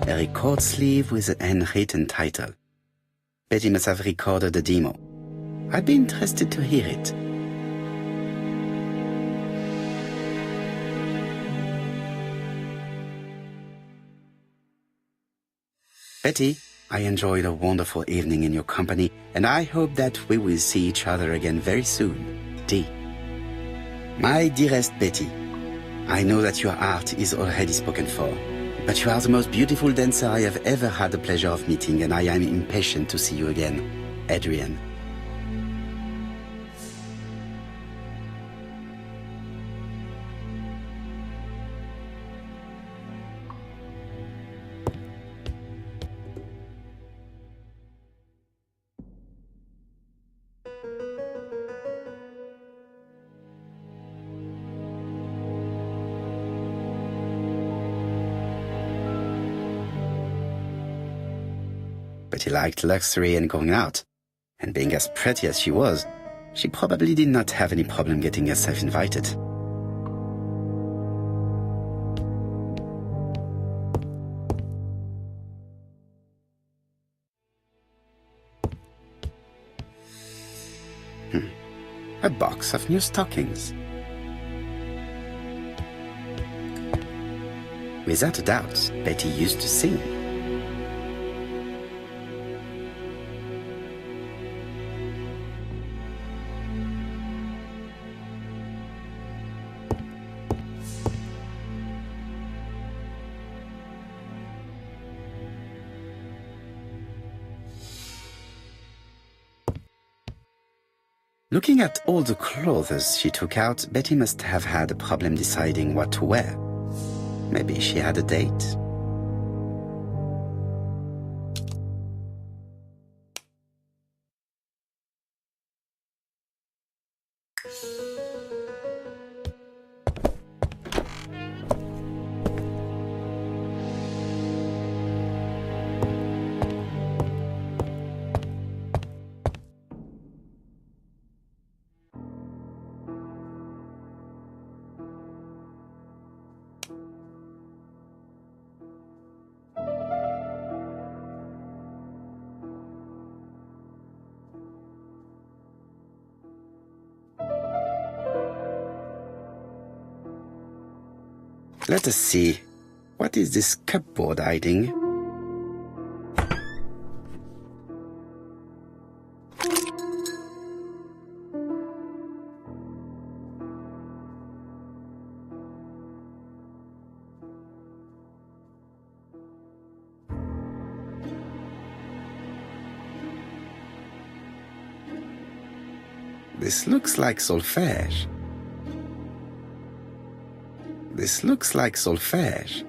a record sleeve with an handwritten title. Betty must have recorded a demo. I'd be interested to hear it. Betty, I enjoyed a wonderful evening in your company, and I hope that we will see each other again very soon. D. My dearest Betty, I know that your art is already spoken for, but you are the most beautiful dancer I have ever had the pleasure of meeting, and I am impatient to see you again. Adrian. Betty liked luxury and going out, and being as pretty as she was, she probably did not have any problem getting herself invited. A box of new stockings. Without a doubt, Betty used to sing. Looking at all the clothes she took out, Betty must have had a problem deciding what to wear. Maybe she had a date. Let us see. What is this cupboard hiding? This looks like solfège. This looks like solfège.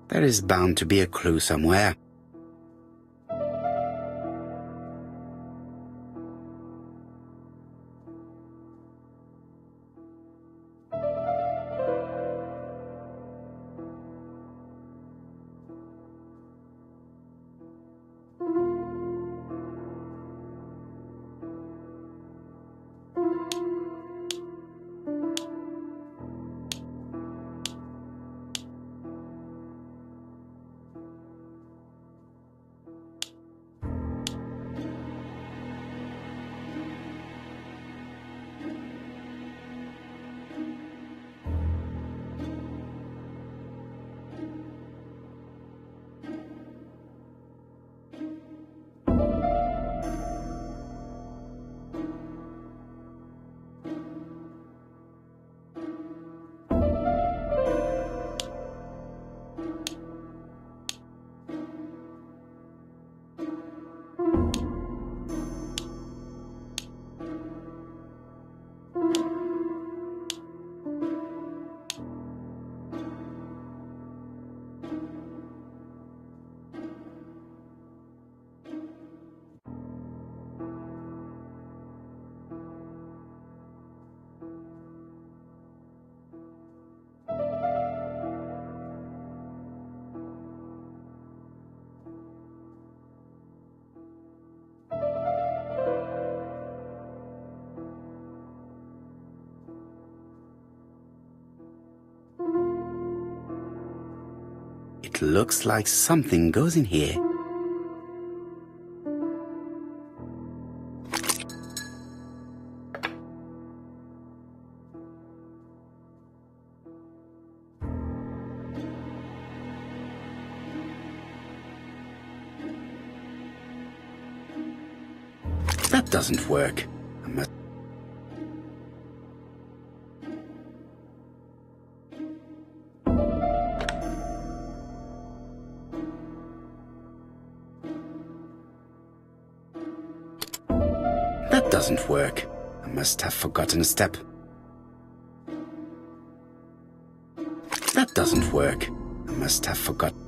There is bound to be a clue somewhere. It looks like something goes in here. That doesn't work. I must... That doesn't work. I must have forgotten a step. That doesn't work. I must have forgotten.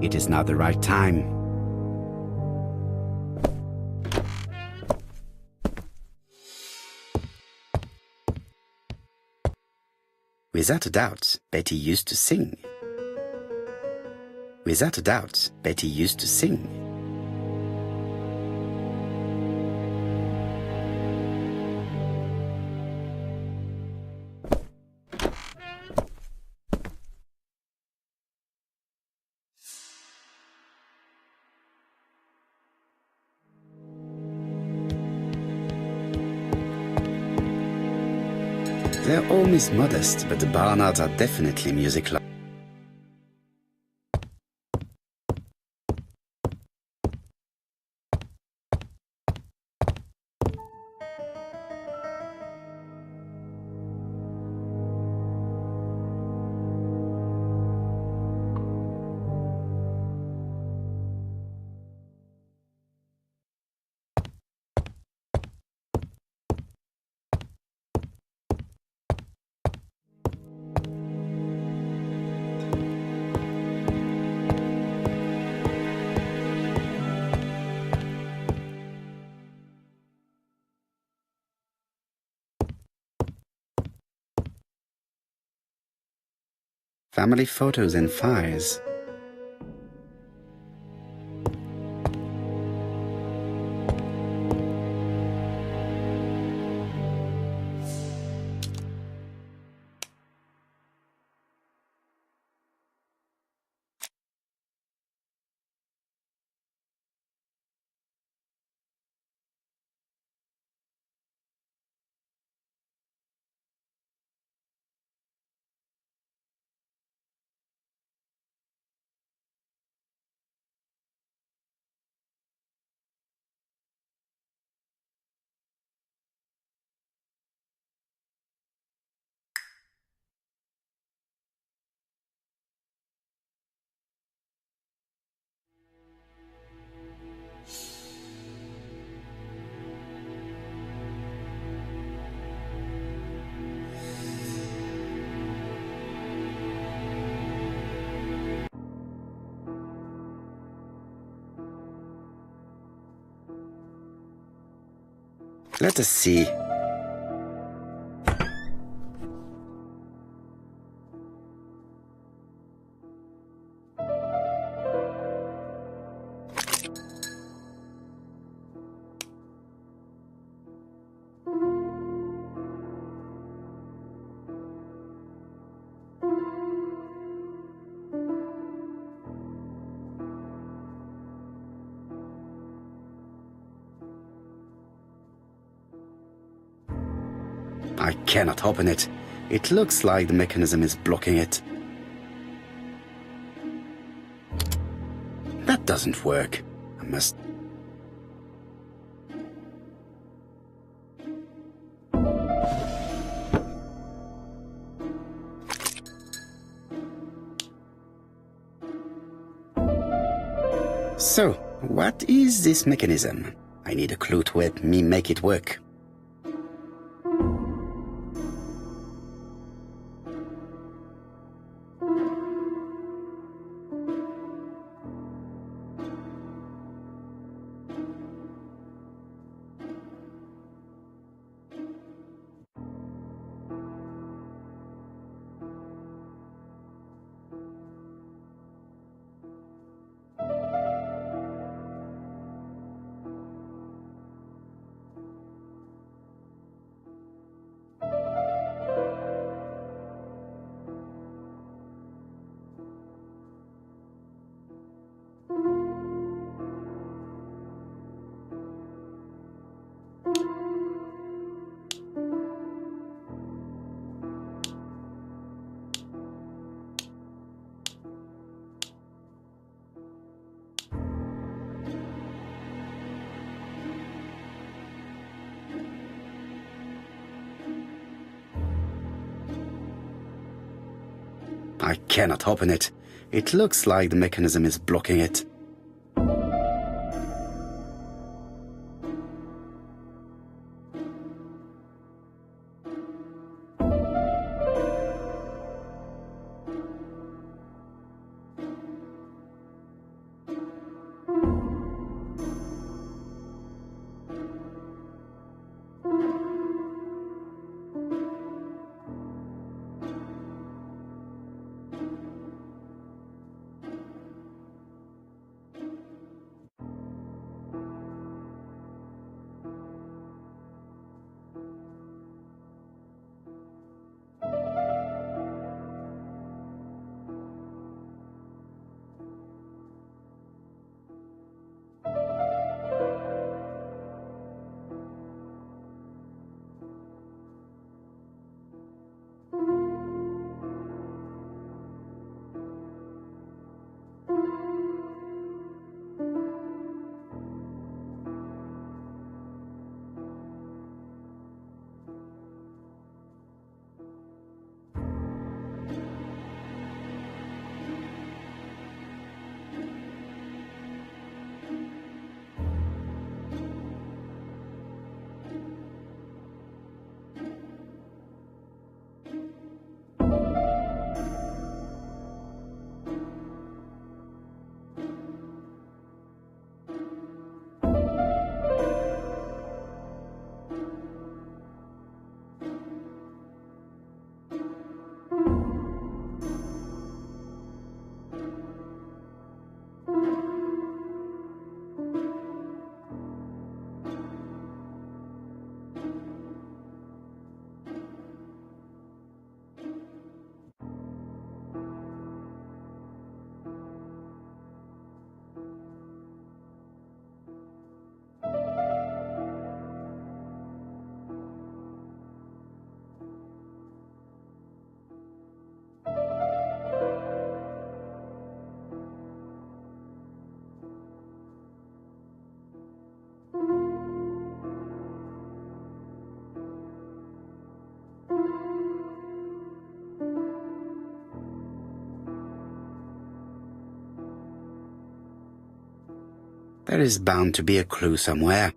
It is not the right time. Without a doubt, Betty used to sing. Without a doubt, Betty used to sing. Their home is modest, but the Barnards are definitely music lovers. Family photos and fires. Let us see. I cannot open it. It looks like the mechanism is blocking it. That doesn't work. I must... So, what is this mechanism? I need a clue to help me make it work. I cannot open it. It looks like the mechanism is blocking it. There is bound to be a clue somewhere.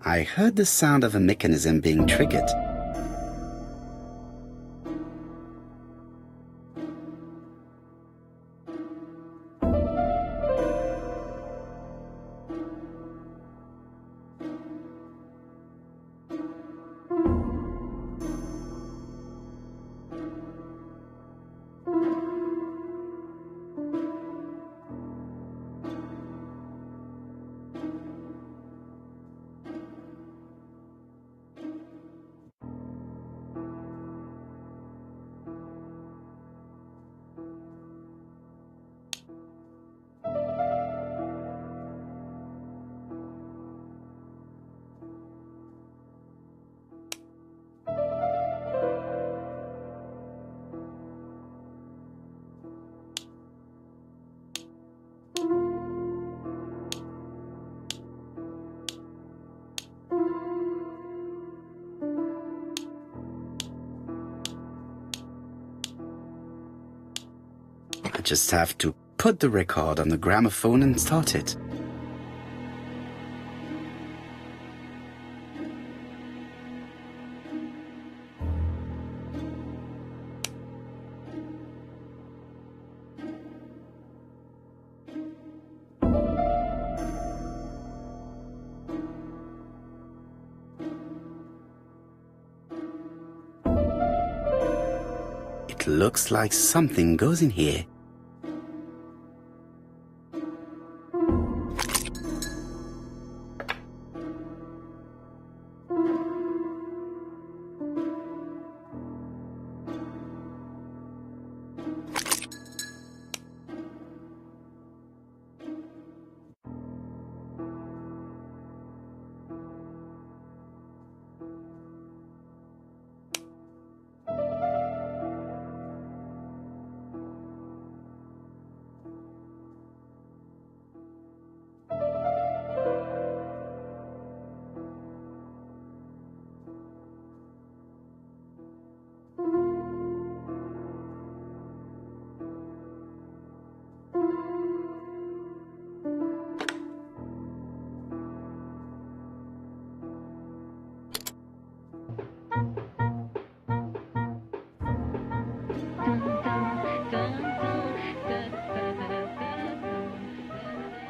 I heard the sound of a mechanism being triggered. I just have to put the record on the gramophone and start it. It looks like something goes in here.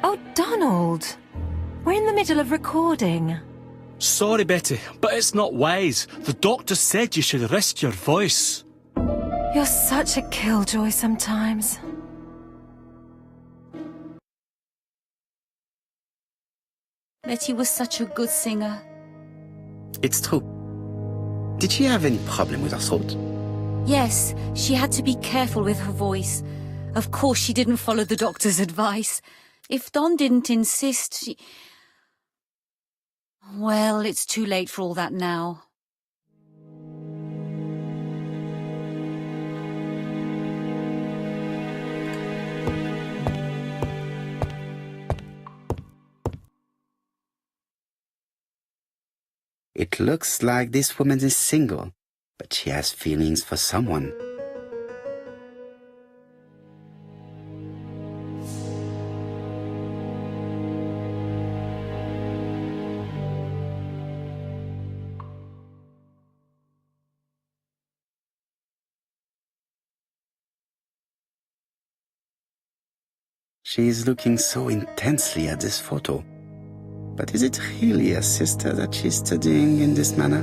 Oh, Donald! We're in the middle of recording. Sorry, Betty, but it's not wise. The doctor said you should rest your voice. You're such a killjoy sometimes. Betty was such a good singer. It's true. Did she have any problem with her throat? Yes, she had to be careful with her voice. Of course, she didn't follow the doctor's advice. If Don didn't insist, she... Well, it's too late for all that now. It looks like this woman is single, but she has feelings for someone. She is looking so intensely at this photo. But is it really a sister that she's studying in this manner?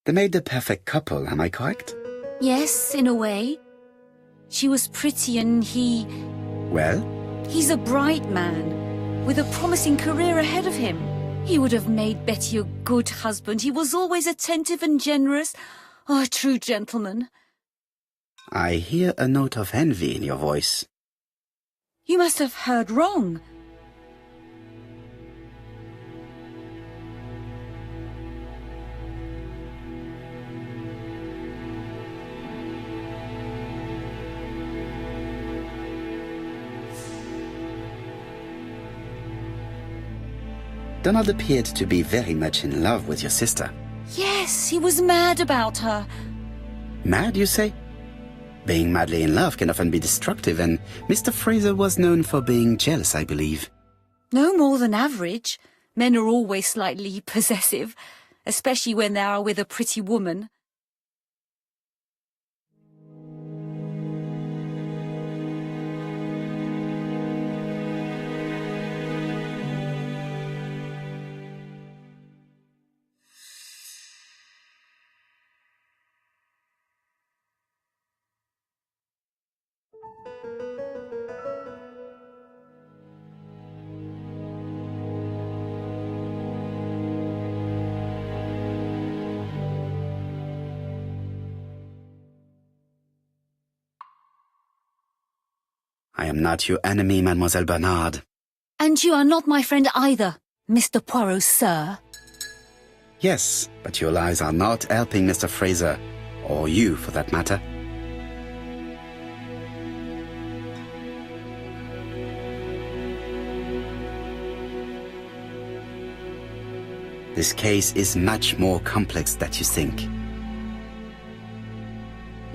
They made the perfect couple, am I correct? Yes, in a way. She was pretty and he... Well? He's a bright man, with a promising career ahead of him. He would have made Betty a good husband. He was always attentive and generous. Oh, a true gentleman. I hear a note of envy in your voice. You must have heard wrong. Donald appeared to be very much in love with your sister. Yes, he was mad about her. Mad, you say? Being madly in love can often be destructive, and Mr. Fraser was known for being jealous, I believe. No more than average. Men are always slightly possessive, especially when they are with a pretty woman. I am not your enemy, Mademoiselle Bernard. And you are not my friend either, Mr. Poirot, sir. Yes, but your lies are not helping Mr. Fraser, or you for that matter. This case is much more complex than you think.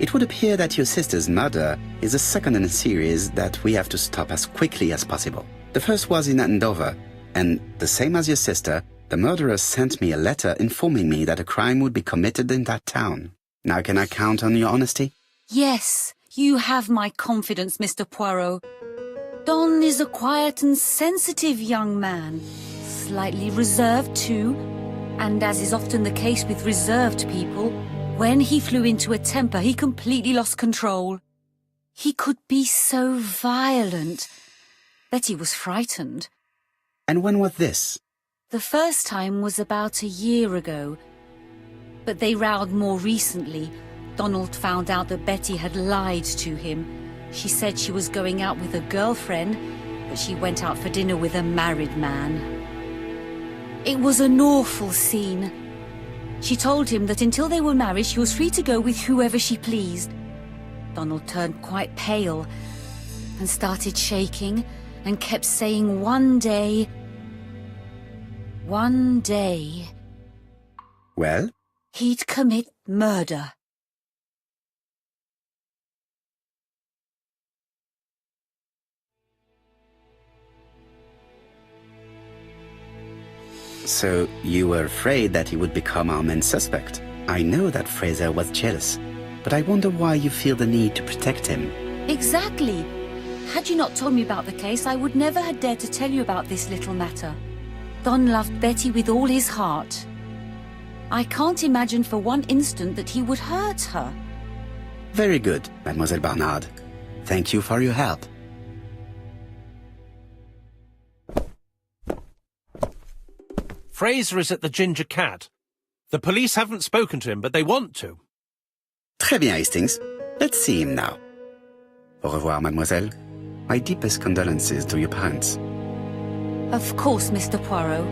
It would appear that your sister's murder is the second in a series that we have to stop as quickly as possible. The first was in Andover, and the same as your sister, the murderer sent me a letter informing me that a crime would be committed in that town. Now can I count on your honesty? Yes, you have my confidence, Mr. Poirot. Don is a quiet and sensitive young man. Slightly reserved, too. And as is often the case with reserved people, when he flew into a temper, he completely lost control. He could be so violent. Betty was frightened. And when was this? The first time was about a year ago. But they rowed more recently. Donald found out that Betty had lied to him. She said she was going out with a girlfriend, but she went out for dinner with a married man. It was an awful scene. She told him that until they were married, she was free to go with whoever she pleased. Donald turned quite pale and started shaking and kept saying one day... Well? He'd commit murder. So you were afraid that he would become our main suspect. I know that Fraser was jealous, but I wonder why you feel the need to protect him. Exactly. Had you not told me about the case, I would never have dared to tell you about this little matter. Don loved Betty with all his heart. I can't imagine for one instant that he would hurt her. Very good, Mademoiselle Barnard. Thank you for your help. Fraser is at the Ginger Cat. The police haven't spoken to him, but they want to. Très bien, Hastings. Let's see him now. Au revoir, mademoiselle. My deepest condolences to your parents. Of course, Mr. Poirot.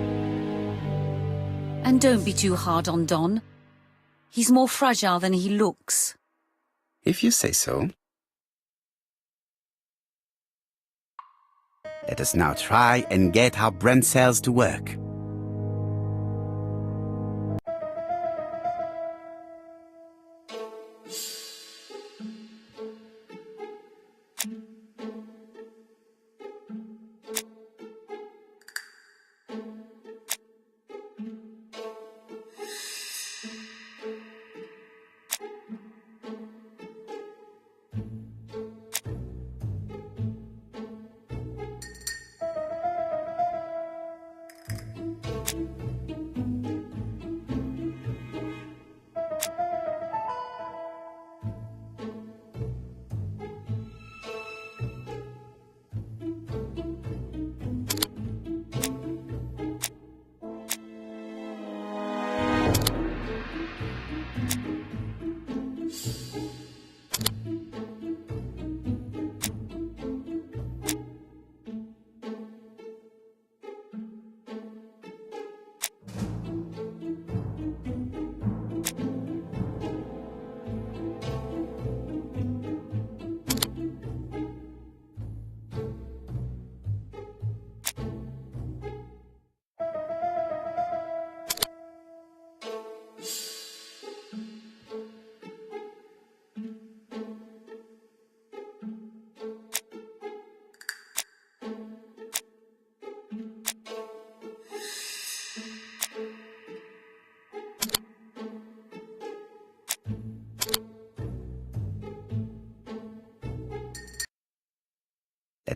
And don't be too hard on Don. He's more fragile than he looks. If you say so. Let us now try and get our brain cells to work.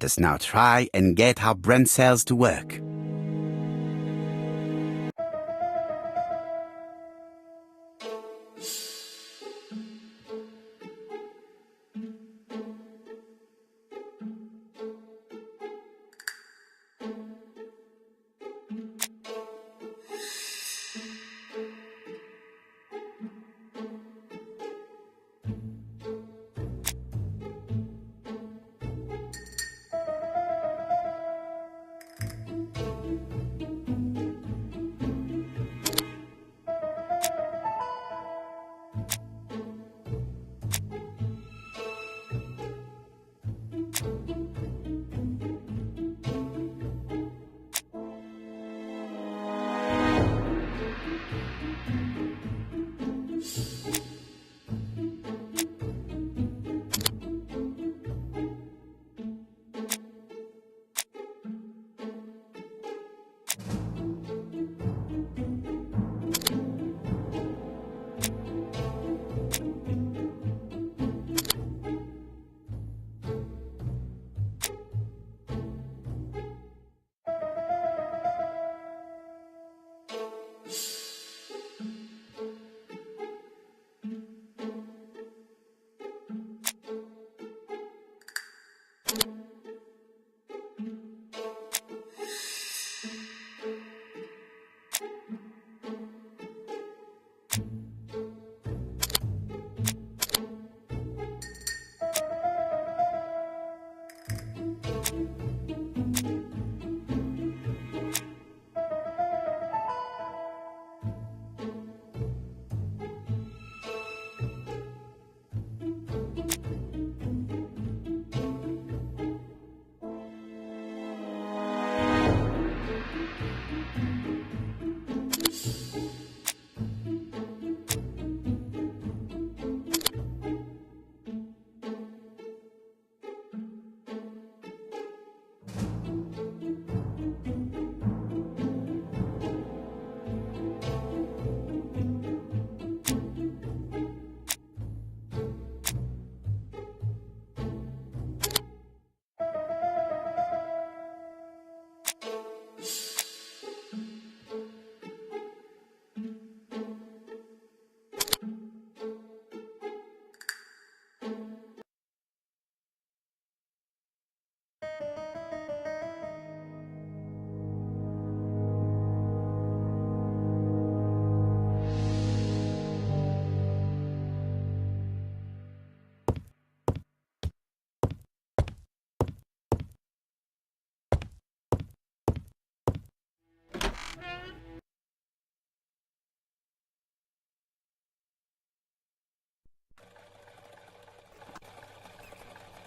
Let us now try and get our brain cells to work.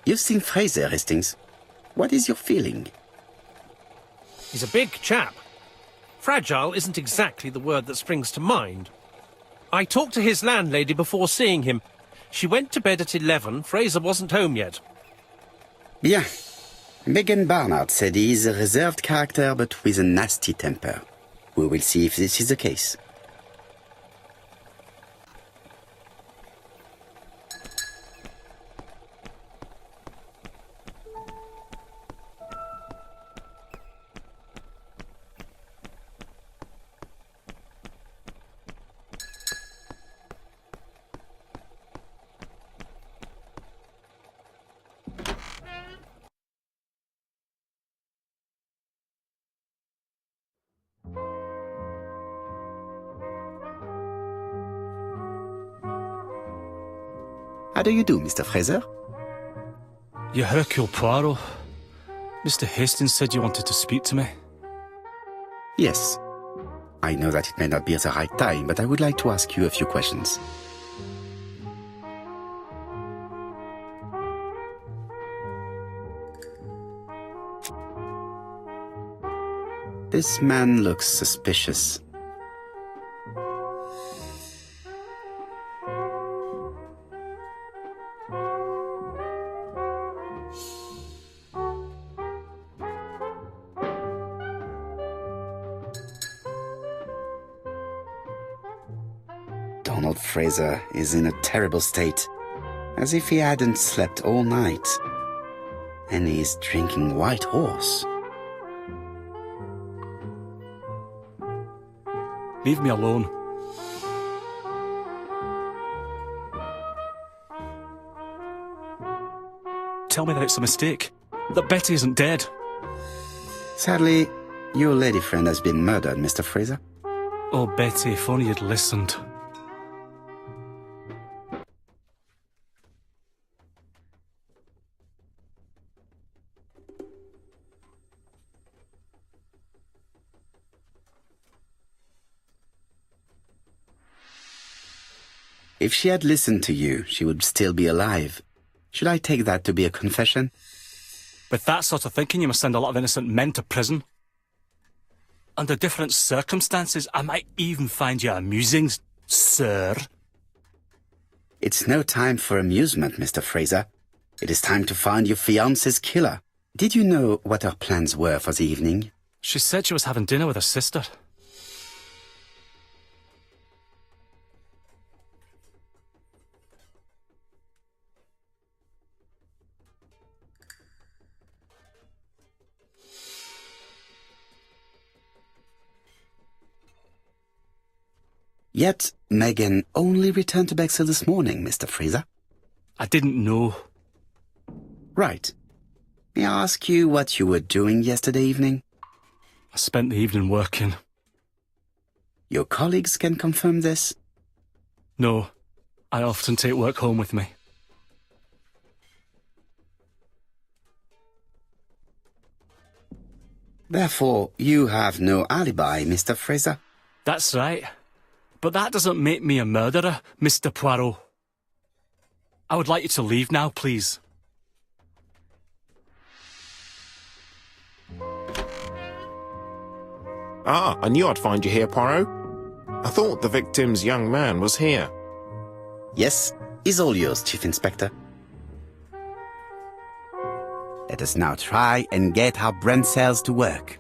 You've seen Fraser, Hastings. What is your feeling? He's a big chap. Fragile isn't exactly the word that springs to mind. I talked to his landlady before seeing him. She went to bed at 11. Fraser wasn't home yet. Bien. Megan Barnard said he is a reserved character but with a nasty temper. We will see if this is the case. How do you do, Mr. Fraser? You Hercule Poirot. Mr. Hastings said you wanted to speak to me. Yes. I know that it may not be the right time, but I would like to ask you a few questions. This man looks suspicious. Donald Fraser is in a terrible state, as if he hadn't slept all night. And he's drinking White Horse. Leave me alone. Tell me that it's a mistake. That Betty isn't dead. Sadly, your lady friend has been murdered, Mr. Fraser. Oh, Betty, if only you'd listened. If she had listened to you, she would still be alive. Should I take that to be a confession? With that sort of thinking, you must send a lot of innocent men to prison. Under different circumstances, I might even find you amusing, sir. It's no time for amusement, Mr. Fraser. It is time to find your fiancé's killer. Did you know what her plans were for the evening? She said she was having dinner with her sister. Yet, Megan only returned to Bexhill this morning, Mr. Fraser. I didn't know. Right. May I ask you what you were doing yesterday evening? I spent the evening working. Your colleagues can confirm this? No, I often take work home with me. Therefore, you have no alibi, Mr. Fraser. That's right. But that doesn't make me a murderer, Mr. Poirot. I would like you to leave now, please. Ah, I knew I'd find you here, Poirot. I thought the victim's young man was here. Yes, is all yours, Chief Inspector. Let us now try and get our brain cells to work.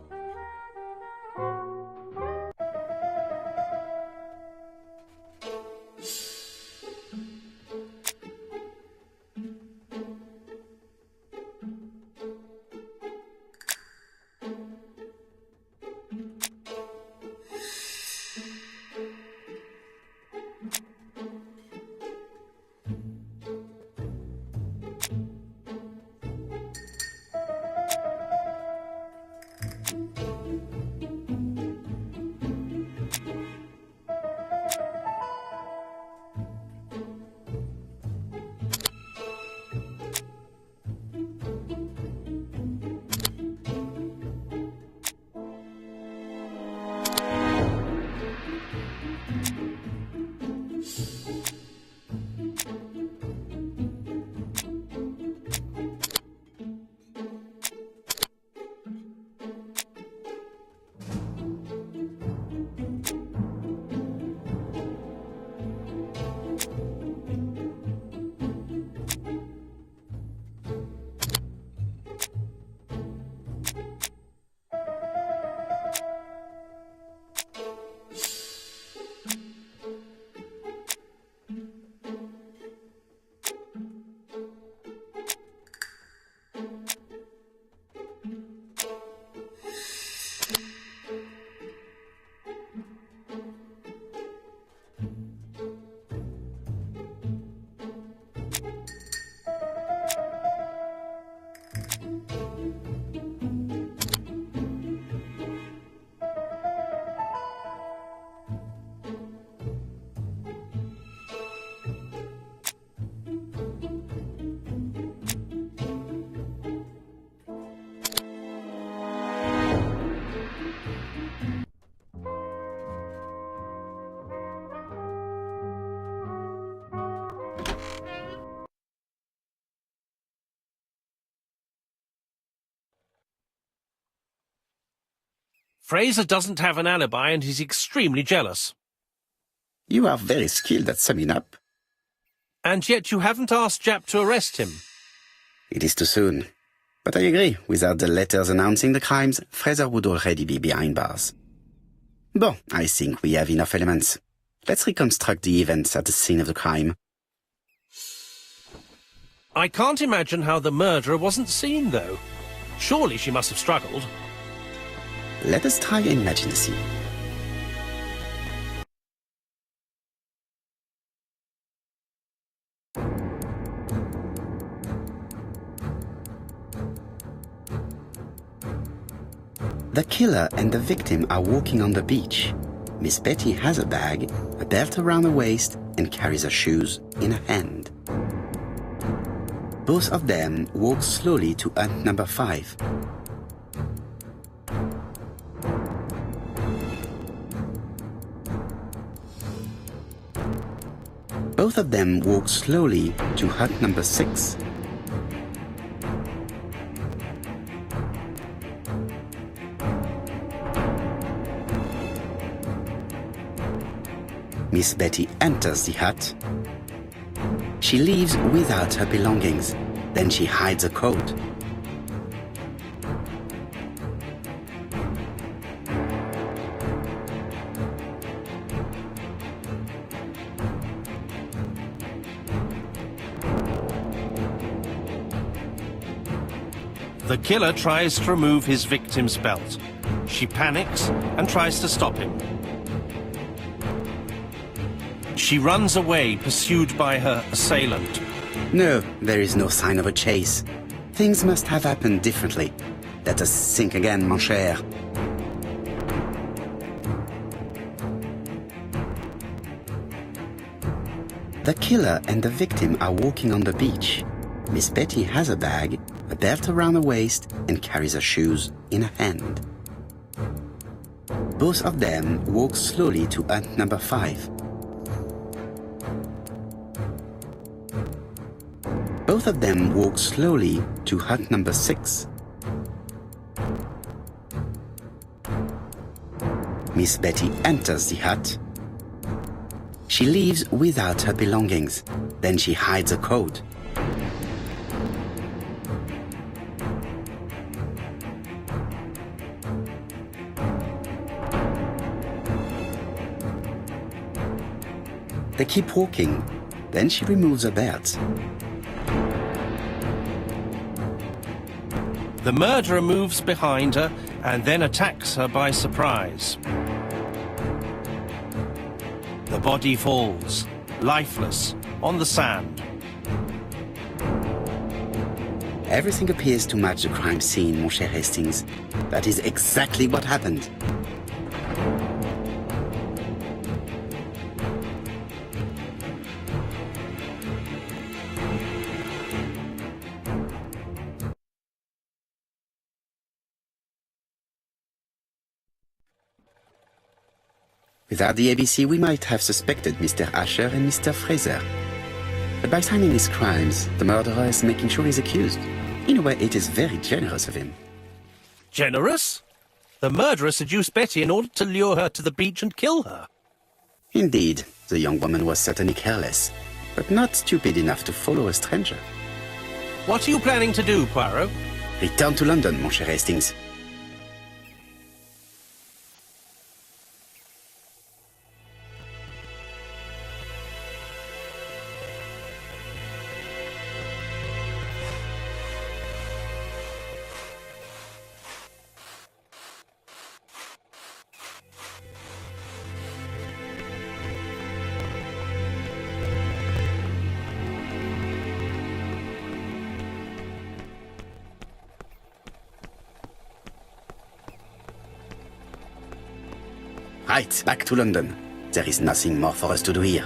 Fraser doesn't have an alibi and he's extremely jealous. You are very skilled at summing up. And yet you haven't asked Jap to arrest him. It is too soon. But I agree, without the letters announcing the crimes, Fraser would already be behind bars. Bon, I think we have enough elements. Let's reconstruct the events at the scene of the crime. I can't imagine how the murderer wasn't seen, though. Surely she must have struggled. Let us try and imagine the scene. The killer and the victim are walking on the beach. Miss Betty has a bag, a belt around her waist, and carries her shoes in her hand. Both of them walk slowly to hut number 5. Both of them walk slowly to hut number 6. Miss Betty enters the hut. She leaves without her belongings. Then she hides a coat. The killer tries to remove his victim's belt. She panics and tries to stop him. She runs away, pursued by her assailant. No, there is no sign of a chase. Things must have happened differently. Let us think again, mon cher. The killer and the victim are walking on the beach. Miss Betty has a bag, a belt around her waist, and carries her shoes in her hand. Both of them walk slowly to hut number 5. Both of them walk slowly to hut number 6. Miss Betty enters the hut. She leaves without her belongings. Then she hides a coat. They keep walking. Then she removes her belt. The murderer moves behind her and then attacks her by surprise. The body falls, lifeless, on the sand. Everything appears to match the crime scene, mon cher Hastings. That is exactly what happened. Without the ABC, we might have suspected Mr. Asher and Mr. Fraser. But by signing his crimes, the murderer is making sure he's accused. In a way, it is very generous of him. Generous? The murderer seduced Betty in order to lure her to the beach and kill her. Indeed, the young woman was certainly careless, but not stupid enough to follow a stranger. What are you planning to do, Poirot? Return to London, mon cher Hastings. Right, back to London. There is nothing more for us to do here.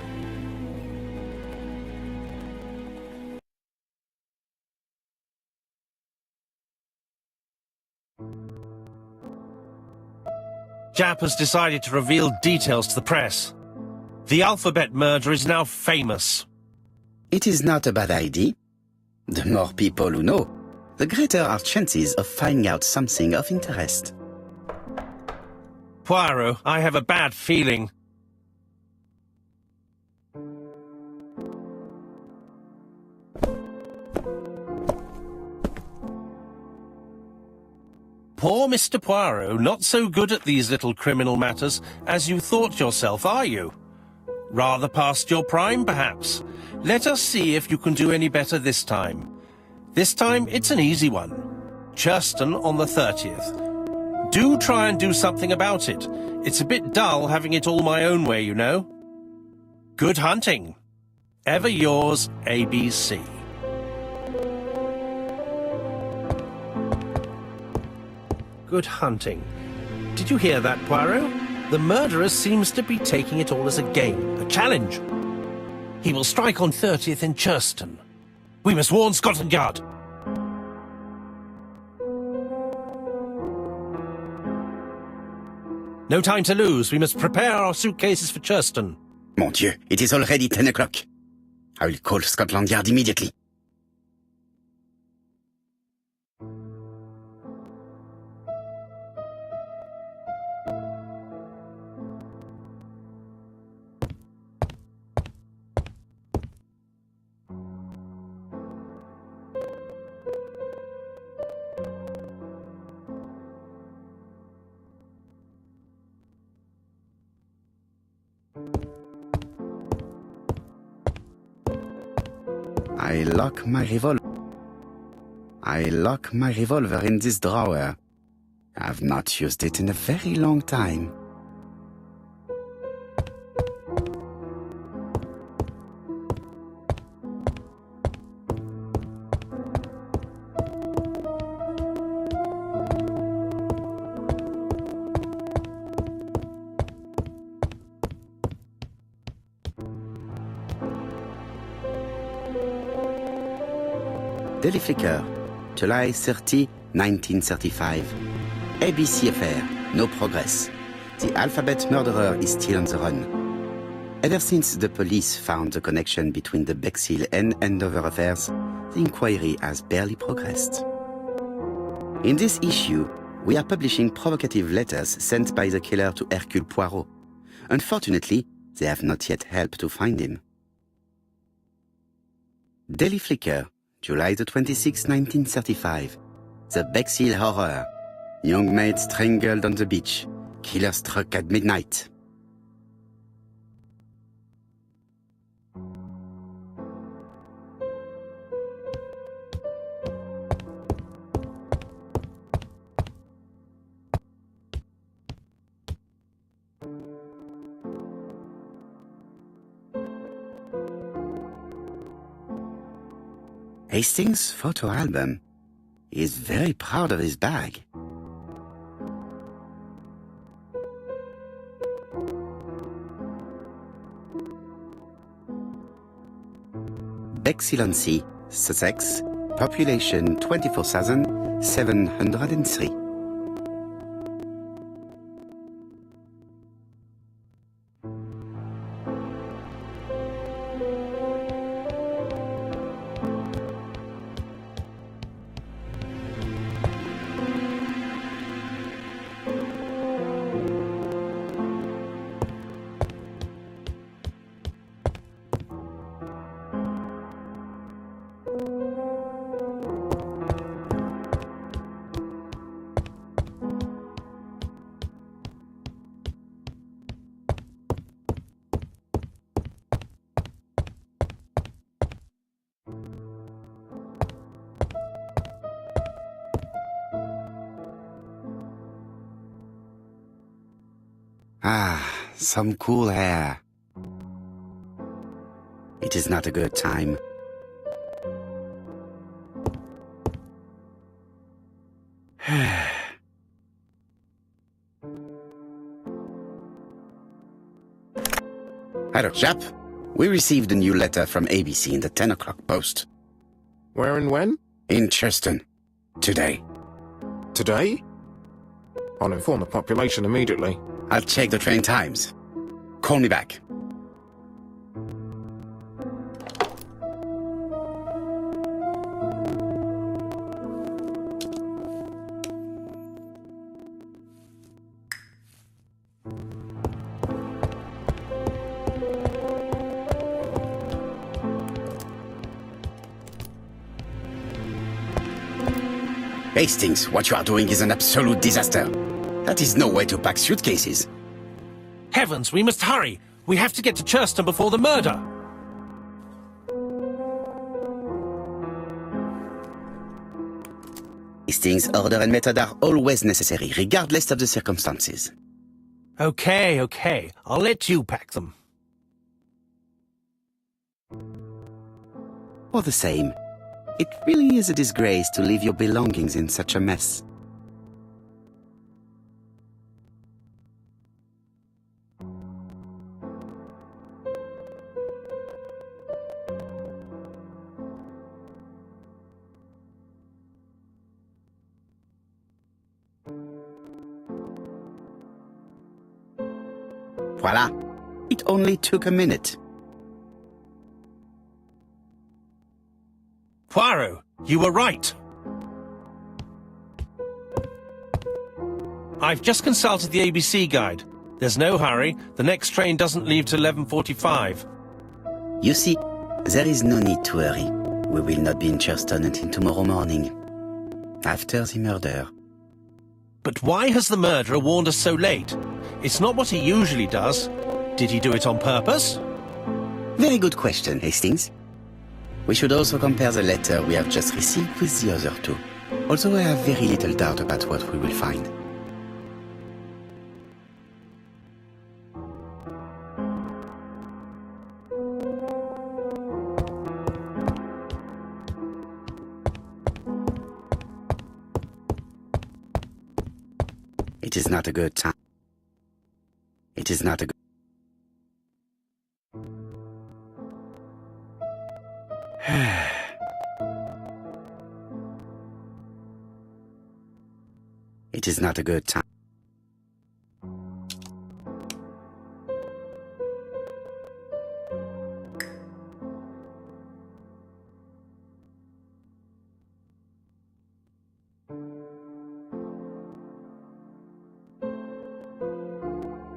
Jap has decided to reveal details to the press. The alphabet murder is now famous. It is not a bad idea. The more people who know, the greater our chances of finding out something of interest. Poirot, I have a bad feeling. Poor Mr. Poirot, not so good at these little criminal matters as you thought yourself, are you? Rather past your prime, perhaps. Let us see if you can do any better this time. This time, it's an easy one. Churston on the 30th. Do try and do something about it. It's a bit dull having it all my own way, you know. Good hunting. Ever yours, ABC. Good hunting. Did you hear that, Poirot? The murderer seems to be taking it all as a game, a challenge. He will strike on 30th in Churston. We must warn Scotland Yard. No time to lose. We must prepare our suitcases for Churston. Mon Dieu, it is already 10 o'clock. I will call Scotland Yard immediately. I lock my revolver in this drawer. I've not used it in a very long time. Daily Flicker, July 30, 1935. ABC affair, no progress. The alphabet murderer is still on the run. Ever since the police found the connection between the Bexhill and Andover affairs, the inquiry has barely progressed. In this issue, we are publishing provocative letters sent by the killer to Hercule Poirot. Unfortunately, they have not yet helped to find him. Daily Flicker, July the 26th, 1935. The Bexhill Horror. Young maid strangled on the beach. Killer struck at midnight. Hastings' photo album. He is very proud of his bag. Bexhill-on-Sea, Sussex, population 24,703. Ah, some cool air. It is not a good time. Hello, chap. We received a new letter from ABC in the 10 o'clock post. Where and when? In Churston. Today. Today? I'll inform the population immediately. I'll check the train times. Call me back. Hastings, what you are doing is an absolute disaster. That is no way to pack suitcases. Heavens, we must hurry. We have to get to Churston before the murder. Hastings, order and method are always necessary, regardless of the circumstances. Okay, okay. I'll let you pack them. All the same, it really is a disgrace to leave your belongings in such a mess. Voila! It only took a minute. Poirot, you were right. I've just consulted the ABC guide. There's no hurry. The next train doesn't leave till 11:45. You see, there is no need to hurry. We will not be in Churston until tomorrow morning, after the murder. But why has the murderer warned us so late? It's not what he usually does. Did he do it on purpose? Very good question, Hastings. We should also compare the letter we have just received with the other two, although I have very little doubt about what we will find. It is not a good time. It is not a good... It is not a good time.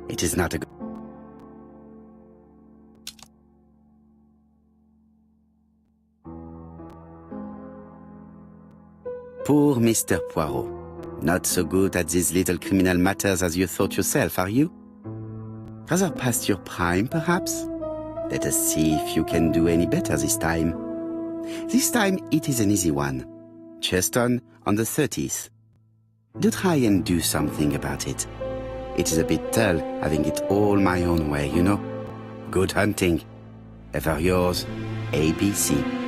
It is not a good... Poor Mr. Poirot. Not so good at these little criminal matters as you thought yourself, are you? Rather past your prime, perhaps? Let us see if you can do any better this time. This time it is an easy one. Churston on the 30th. Do try and do something about it. It is a bit dull having it all my own way, you know. Good hunting. Ever yours, ABC.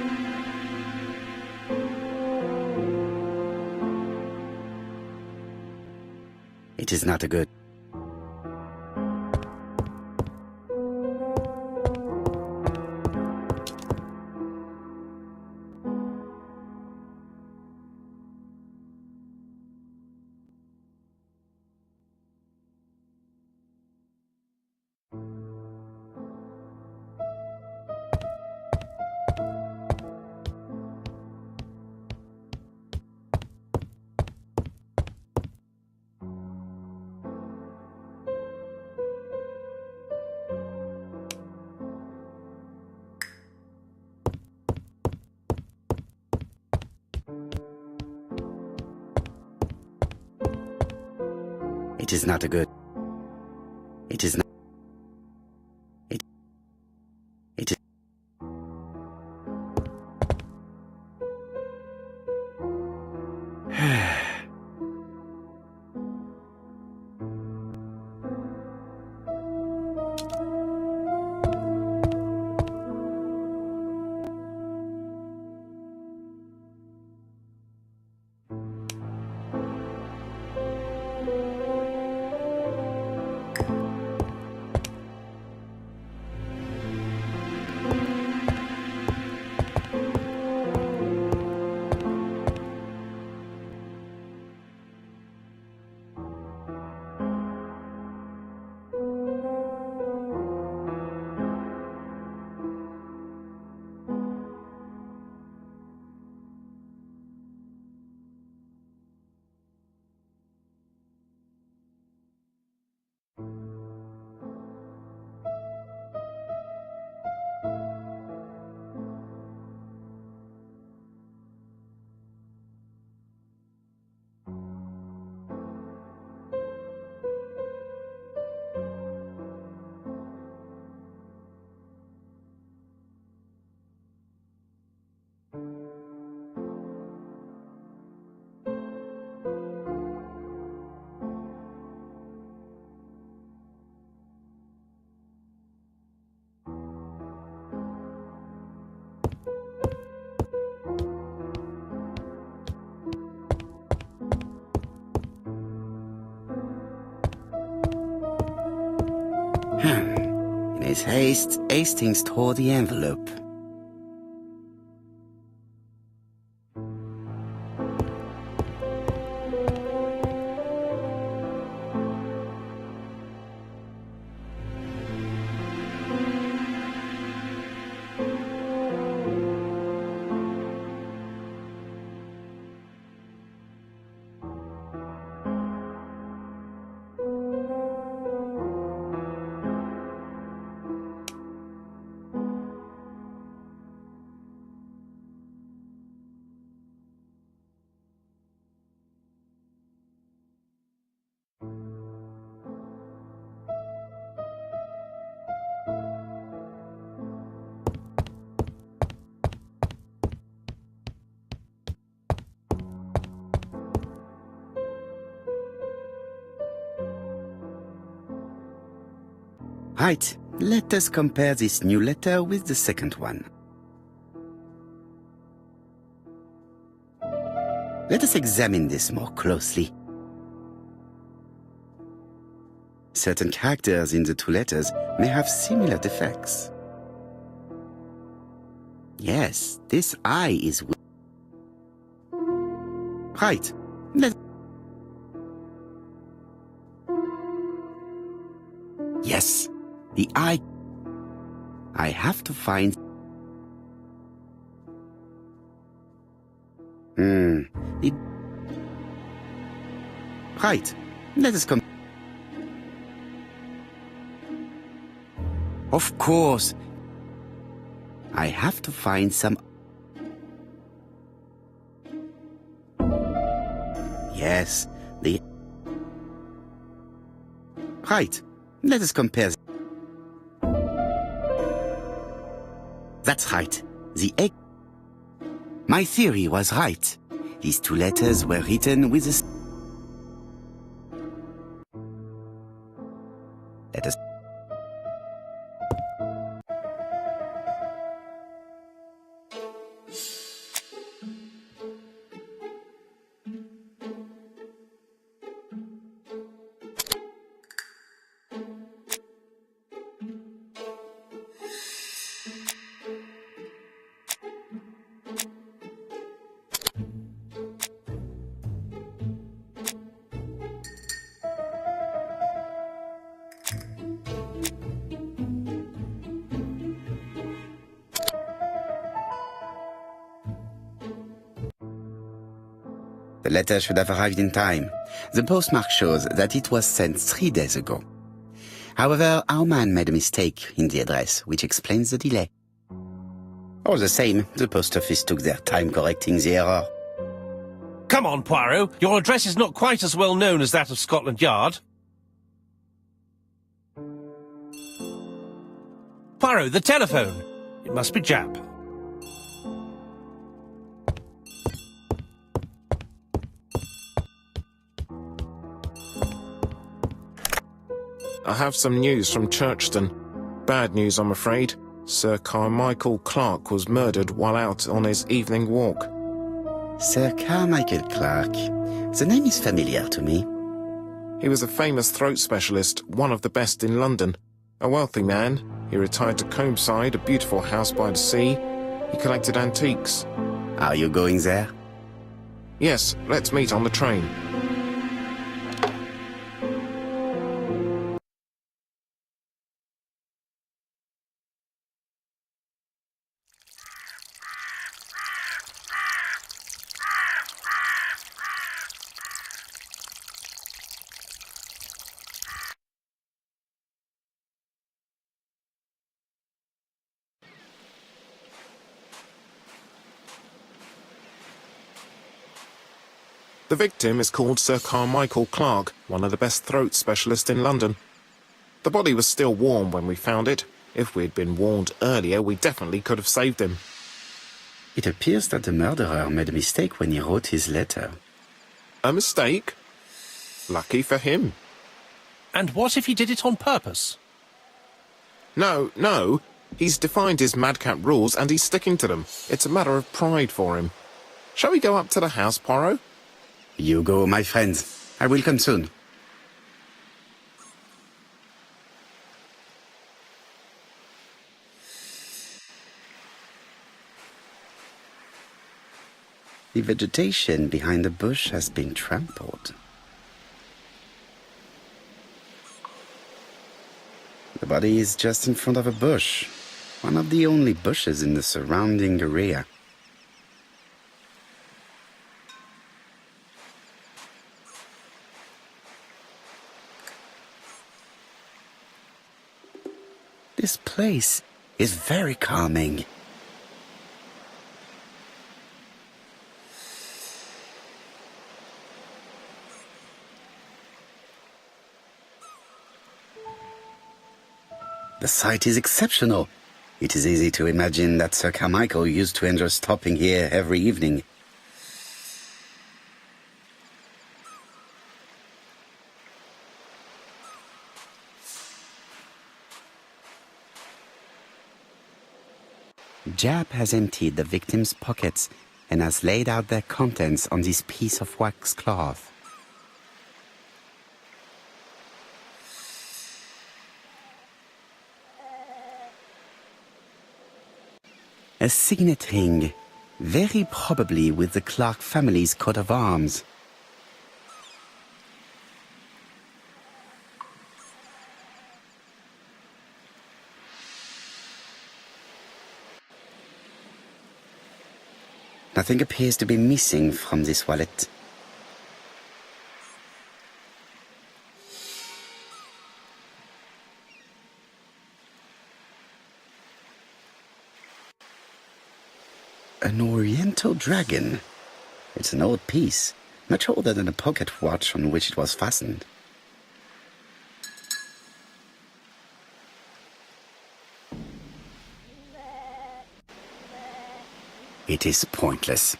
It is not a good... It is not a good... It is not... It is... In his haste, Hastings tore the envelope. Right, let us compare this new letter with the second one. Let us examine this more closely. Certain characters in the two letters may have similar defects. Yes, this I is weak. Right, Yes, the I have to find... Right, let us come... Of course, I have to find some... Yes, the... Right, let us compare... That's right, the egg... My theory was right. These two letters were written with a... Let us... The letter should have arrived in time. The postmark shows that it was sent 3 days ago. However, our man made a mistake in the address, which explains the delay. All the same, the post office took their time correcting the error. Come on, Poirot. Your address is not quite as well known as that of Scotland Yard. Poirot, the telephone. It must be Jap. I have some news from Churchton. Bad news, I'm afraid. Sir Carmichael Clark was murdered while out on his evening walk. Sir Carmichael Clark. The name is familiar to me. He was a famous throat specialist, one of the best in London. A wealthy man, he retired to Combside, a beautiful house by the sea. He collected antiques. Are you going there? Yes, let's meet on the train. The victim is called Sir Carmichael Clark, one of the best throat specialists in London. The body was still warm when we found it. If we'd been warned earlier, we definitely could have saved him. It appears that the murderer made a mistake when he wrote his letter. A mistake? Lucky for him. And what if he did it on purpose? No. He's defined his madcap rules and he's sticking to them. It's a matter of pride for him. Shall we go up to the house, Poirot? You go, my friends. I will come soon. The vegetation behind the bush has been trampled. The body is just in front of a bush, one of the only bushes in the surrounding area. This place is very calming. The site is exceptional. It is easy to imagine that Sir Carmichael used to enjoy stopping here every evening. Jap has emptied the victim's pockets and has laid out their contents on this piece of wax cloth. A signet ring, very probably with the Clark family's coat of arms. Nothing appears to be missing from this wallet. An oriental dragon. It's an old piece, much older than the pocket watch on which it was fastened. It is pointless.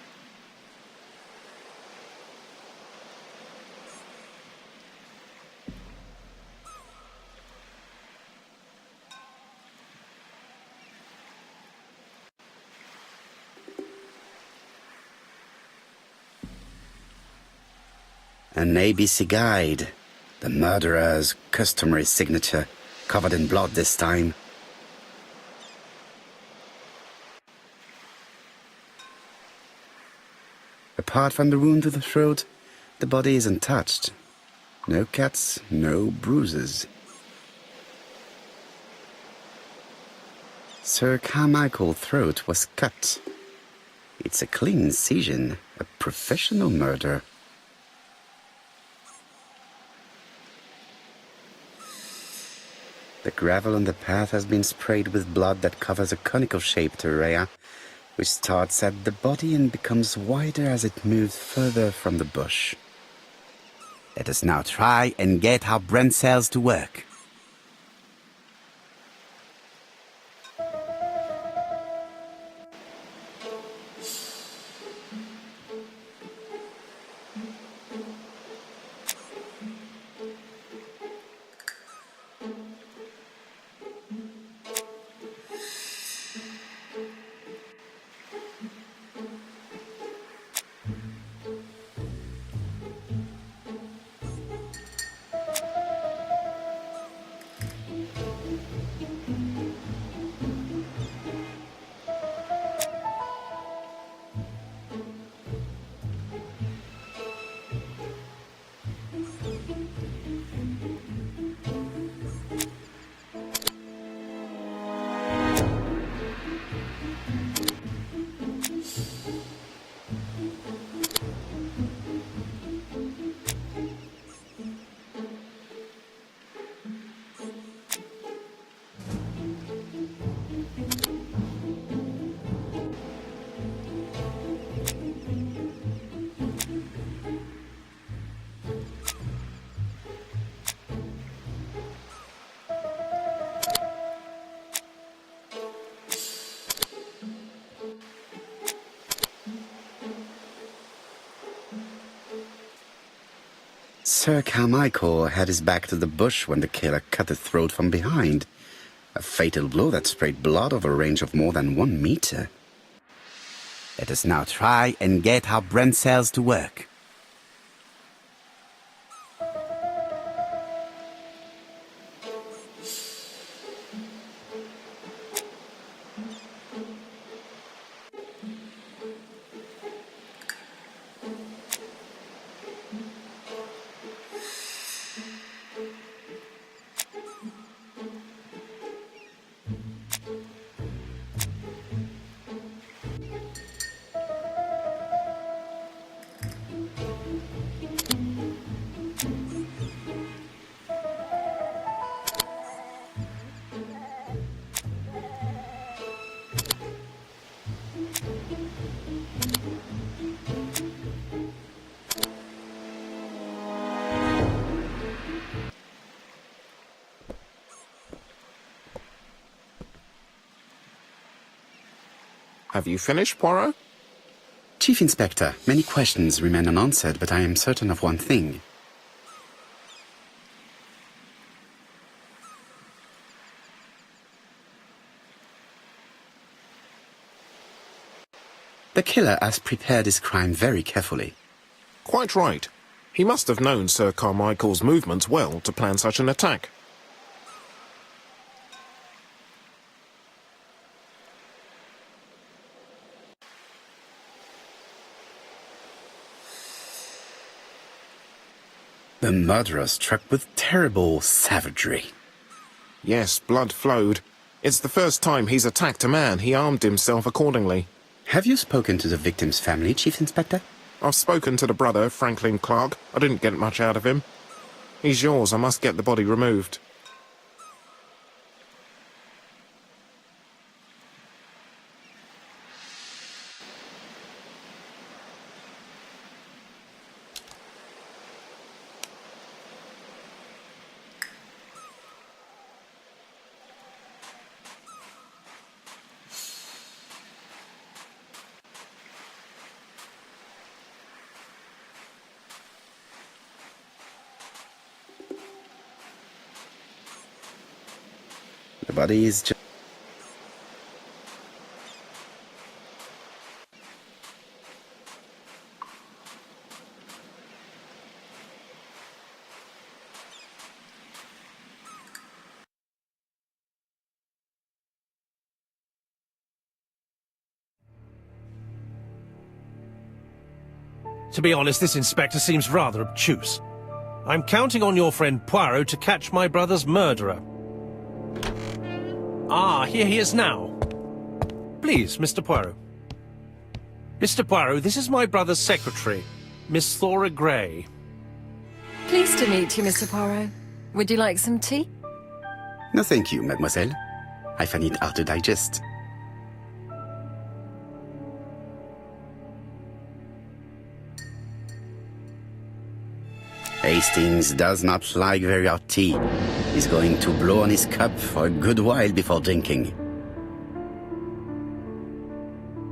An ABC guide. The murderer's customary signature, covered in blood this time. Apart from the wound to the throat, the body is untouched. No cuts, no bruises. Sir Carmichael's throat was cut. It's a clean incision, a professional murder. The gravel on the path has been sprayed with blood that covers a conical-shaped area, which starts at the body and becomes wider as it moves further from the bush. Let us now try and get our brain cells to work. Sir Carmichael had his back to the bush when the killer cut the throat from behind. A fatal blow that sprayed blood over a range of more than 1 meter. Let us now try and get our brain cells to work. Have you finished, Poirot? Chief Inspector, many questions remain unanswered, but I am certain of one thing. The killer has prepared his crime very carefully. Quite right. He must have known Sir Carmichael's movements well to plan such an attack. The murderer struck with terrible savagery. Yes, blood flowed. It's the first time he's attacked a man. He armed himself accordingly. Have you spoken to the victim's family, Chief Inspector? I've spoken to the brother, Franklin Clark. I didn't get much out of him. He's yours. I must get the body removed. The body is just... To be honest, this inspector seems rather obtuse. I'm counting on your friend Poirot to catch my brother's murderer. Ah, here he is now. Please, Mr. Poirot. Mr. Poirot, this is my brother's secretary, Miss Thora Gray. Pleased to meet you, Mr. Poirot. Would you like some tea? No, thank you, mademoiselle. I find it hard to digest. Hastings does not like very hot tea. He's going to blow on his cup for a good while before drinking.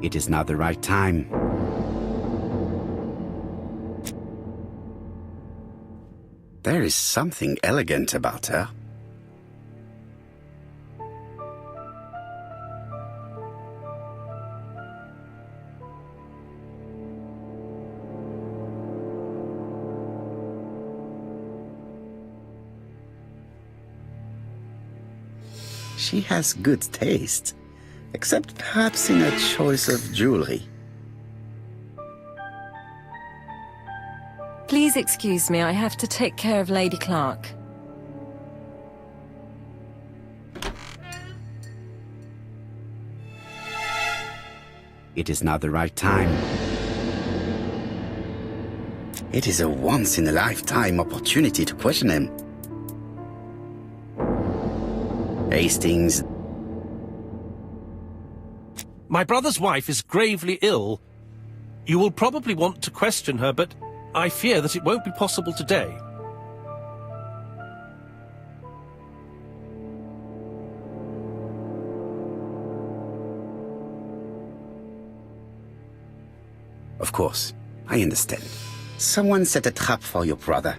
It is not the right time. There is something elegant about her. She has good taste, except perhaps in her choice of jewelry. Please excuse me, I have to take care of Lady Clark. It is not the right time. It is a once-in-a-lifetime opportunity to question him. Hastings. My brother's wife is gravely ill. You will probably want to question her, but I fear that it won't be possible today. Of course, I understand. Someone set a trap for your brother.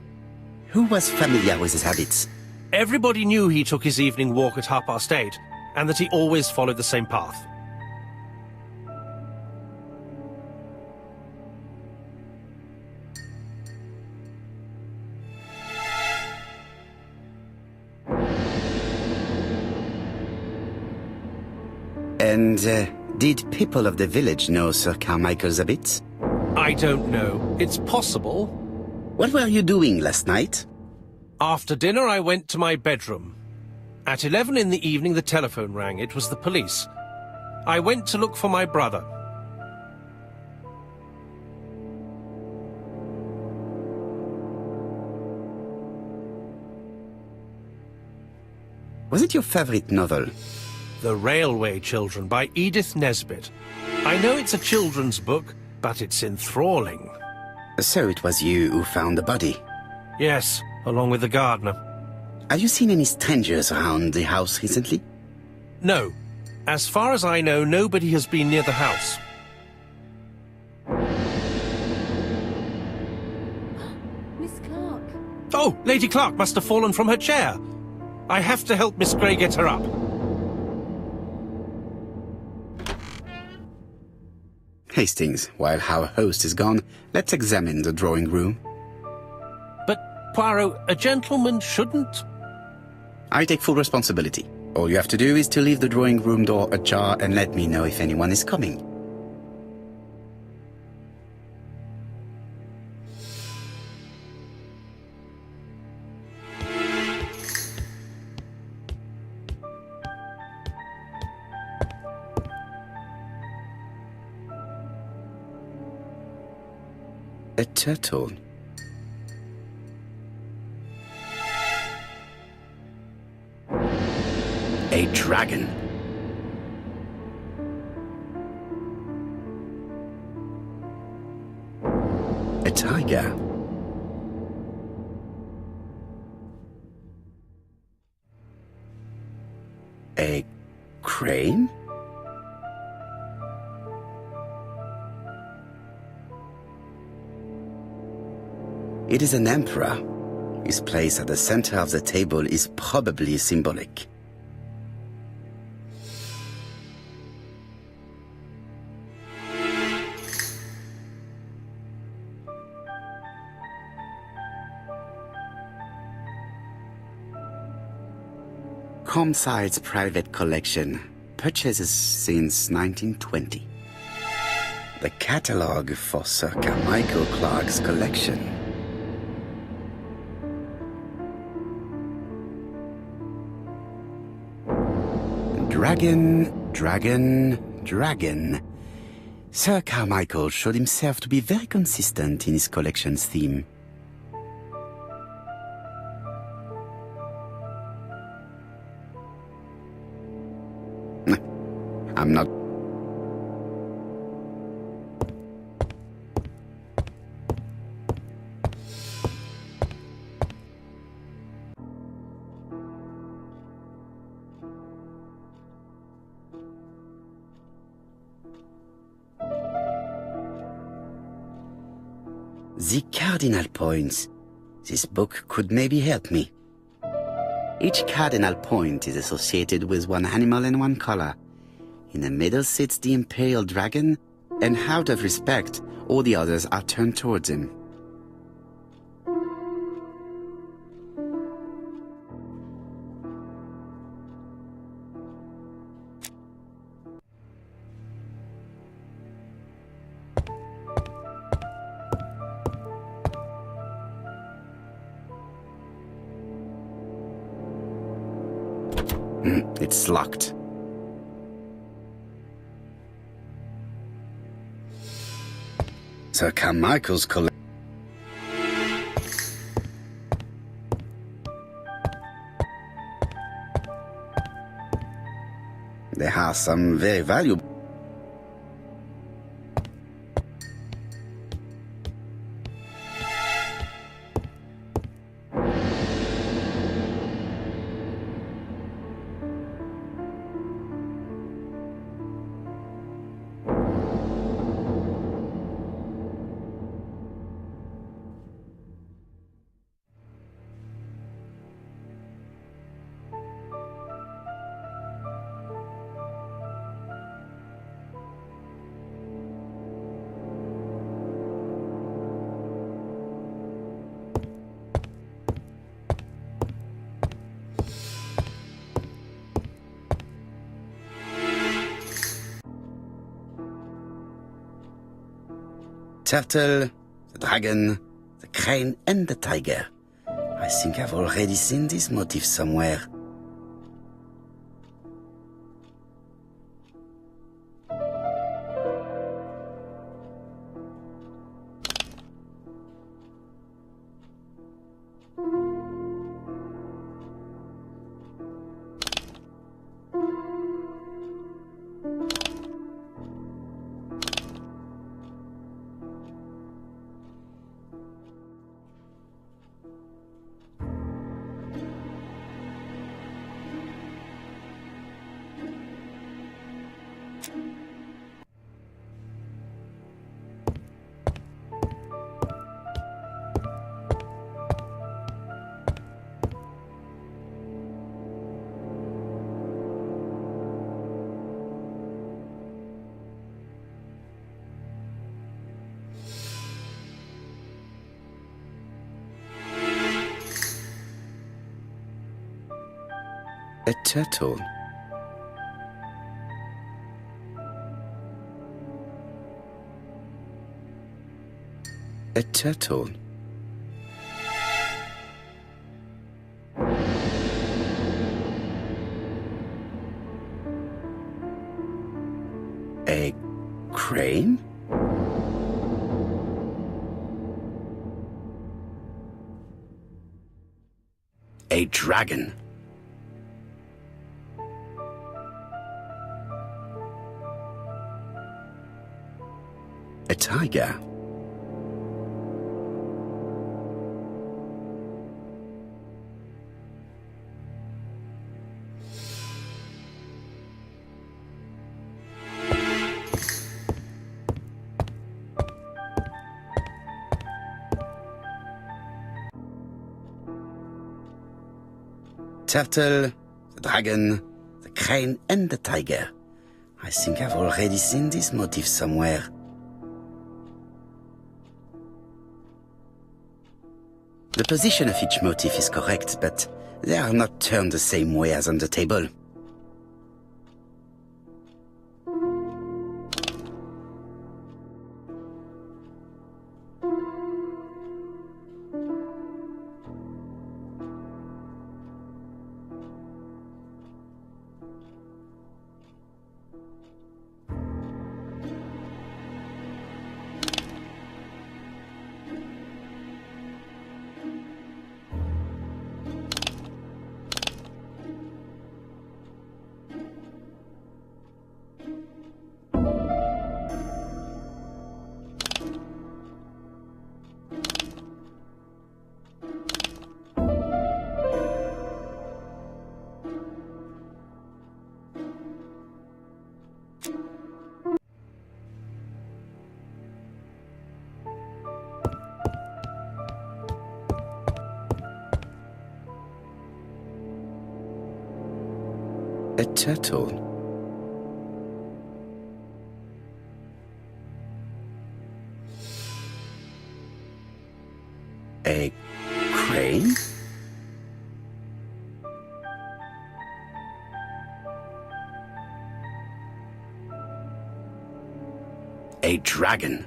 Who was familiar with his habits? Everybody knew he took his evening walk at 8:30, and that he always followed the same path. And did people of the village know Sir Carmichael's habits? I don't know. It's possible. What were you doing last night? After dinner, I went to my bedroom. At 11 in the evening, the telephone rang. It was the police. I went to look for my brother. Was it your favorite novel? The Railway Children by Edith Nesbit. I know it's a children's book, but it's enthralling. So it was you who found the body? Yes, along with the gardener. Have you seen any strangers around the house recently? No. As far as I know, nobody has been near the house. Miss Clark. Oh, Lady Clark must have fallen from her chair. I have to help Miss Grey get her up. Hastings, while our host is gone, let's examine the drawing room. But, Poirot, a gentleman shouldn't... I take full responsibility. All you have to do is to leave the drawing room door ajar and let me know if anyone is coming. A turtle. A dragon. A tiger. A crane? It is an emperor. His place at the center of the table is probably symbolic. Comside's private collection, purchases since 1920. The catalogue for Sir Carmichael Clark's collection. Dragon, dragon, dragon. Sir Carmichael showed himself to be very consistent in his collection's theme. I'm not... The cardinal points. This book could maybe help me. Each cardinal point is associated with one animal and one color. In the middle sits the imperial dragon, and out of respect, all the others are turned towards him. It's locked. Sir Carmichael's collection. There are some very valuable. Turtle, the dragon, the crane, and the tiger. I think I've already seen this motif somewhere. A turtle. A turtle. A crane? A dragon. A tiger. Turtle, the dragon, the crane and the tiger. I think I've already seen this motif somewhere. The position of each motif is correct, but they are not turned the same way as on the table. A turtle. A crane? A dragon.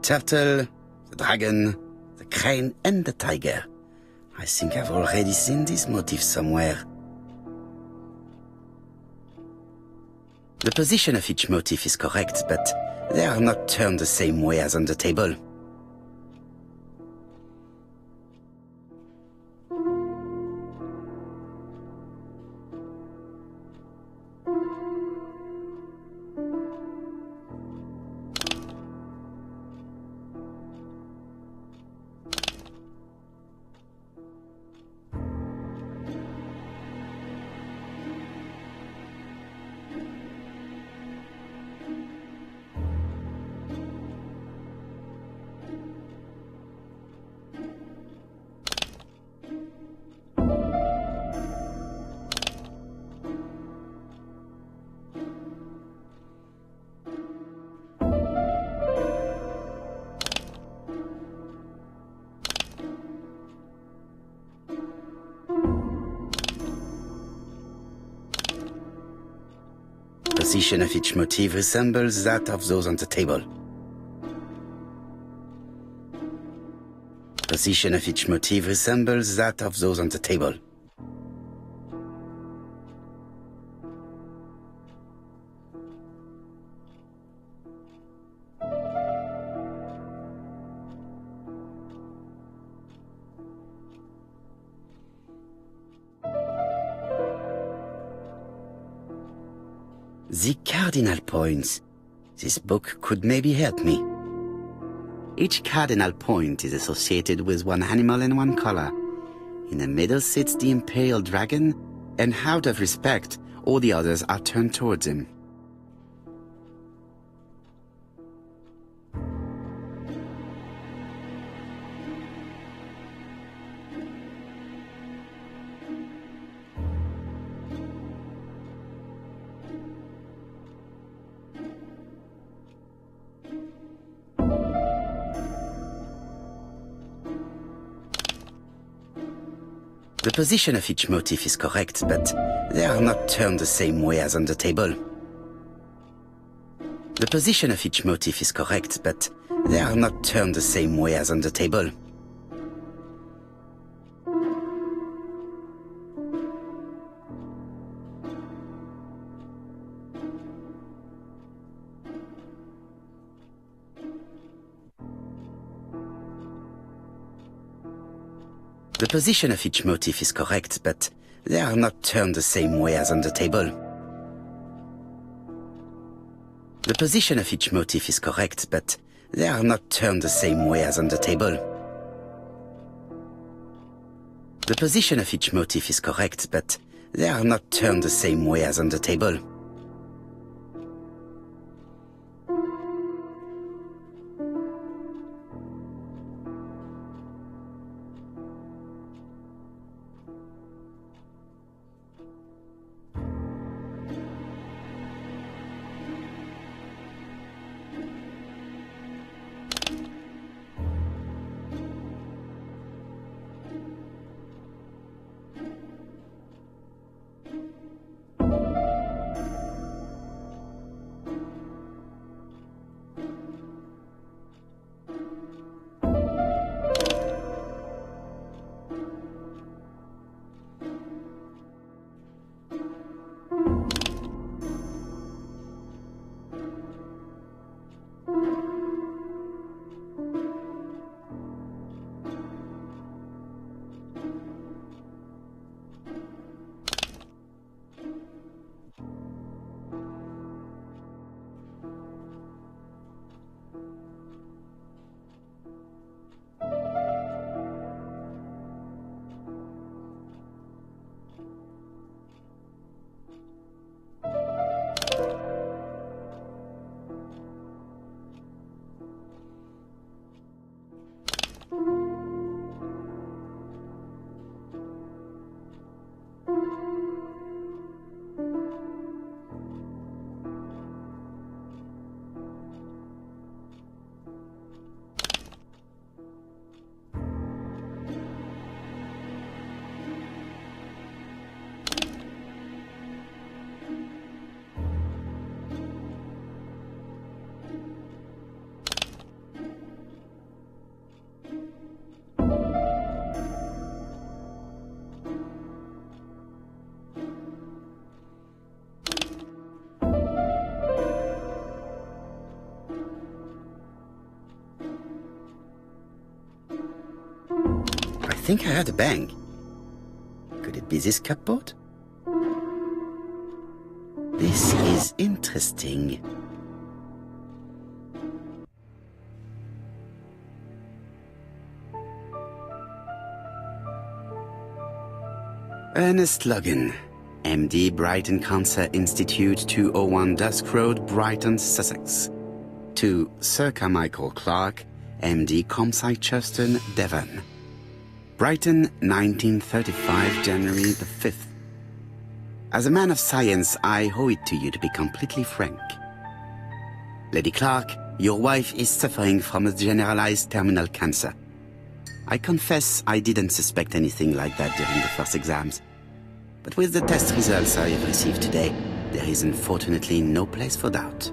Turtle, the dragon, the crane and the tiger. I think I've already seen this motif somewhere. The position of each motif is correct, but they are not turned the same way as on the table. The position of each motif resembles that of those on the table. The position of each motif resembles that of those on the table. The cardinal points. This book could maybe help me. Each cardinal point is associated with one animal and one color. In the middle sits the imperial dragon, and out of respect, all the others are turned towards him. The position of each motif is correct, but they are not turned the same way as on the table. The position of each motif is correct, but they are not turned the same way as on the table. The position of each motif is correct, but they are not turned the same way as on the table. The position of each motif is correct, but they are not turned the same way as on the table. The position of each motif is correct, but they are not turned the same way as on the table. I think I heard a bang. Could it be this cupboard? This is interesting. Ernest Logan, MD, Brighton Cancer Institute, 201 Dusk Road, Brighton, Sussex. To Sir Carmichael Clark, MD, Comsite Churstone, Devon. Brighton, 1935, January the 5th. As a man of science, I owe it to you to be completely frank. Lady Clark, your wife is suffering from a generalized terminal cancer. I confess I didn't suspect anything like that during the first exams. But with the test results I have received today, there is unfortunately no place for doubt.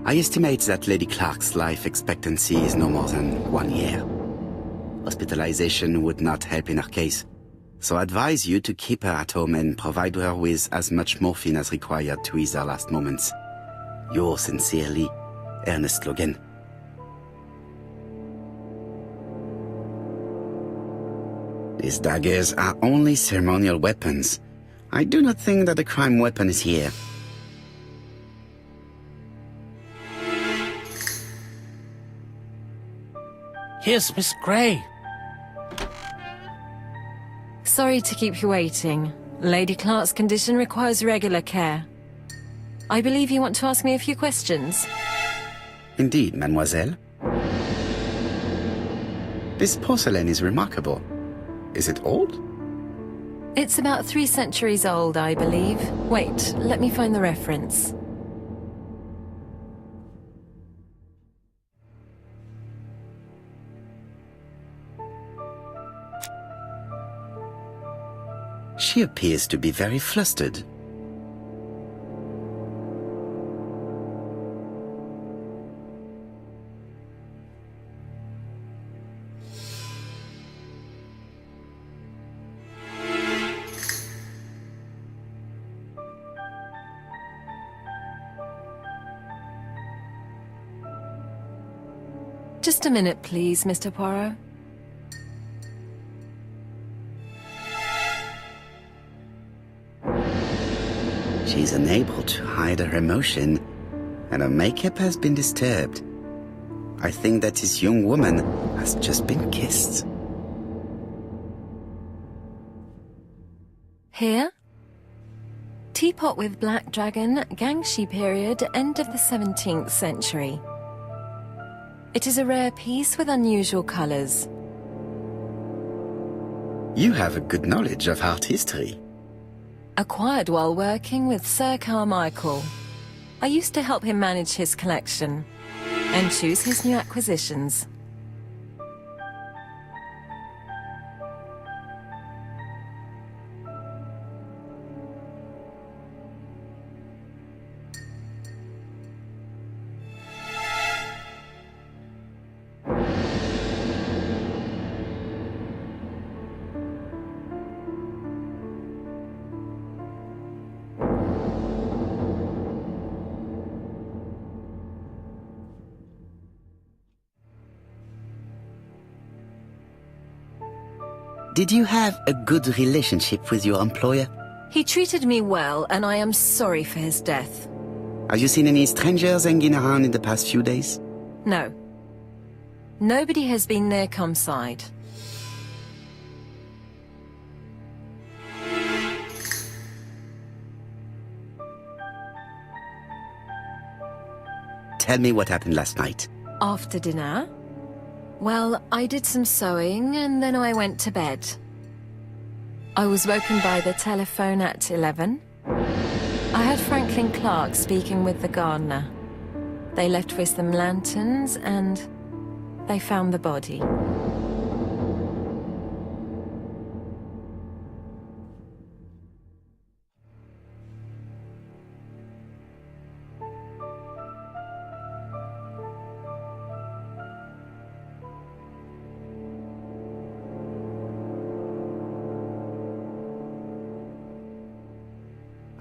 I estimate that Lady Clark's life expectancy is no more than 1 year. Hospitalization would not help in her case, so I advise you to keep her at home and provide her with as much morphine as required to ease her last moments. Yours sincerely, Ernest Logan. These daggers are only ceremonial weapons. I do not think that the crime weapon is here. Here's Miss Gray. Sorry to keep you waiting. Lady Clark's condition requires regular care. I believe you want to ask me a few questions. Indeed, mademoiselle. This porcelain is remarkable. Is it old? It's about 3 centuries old, I believe. Wait, let me find the reference. She appears to be very flustered. Just a minute, please, Mr. Poirot. She's unable to hide her emotion, and her makeup has been disturbed. I think that this young woman has just been kissed. Here? Teapot with black dragon, Gangxi period, end of the 17th century. It is a rare piece with unusual colors. You have a good knowledge of art history. Acquired while working with Sir Carmichael. I used to help him manage his collection and choose his new acquisitions. Did you have a good relationship with your employer? He treated me well, and I am sorry for his death. Have you seen any strangers hanging around in the past few days? No. Nobody has been near Comside. Tell me what happened last night. After dinner? Well, I did some sewing, and then I went to bed. I was woken by the telephone at 11. I heard Franklin Clark speaking with the gardener. They left with some lanterns, and they found the body.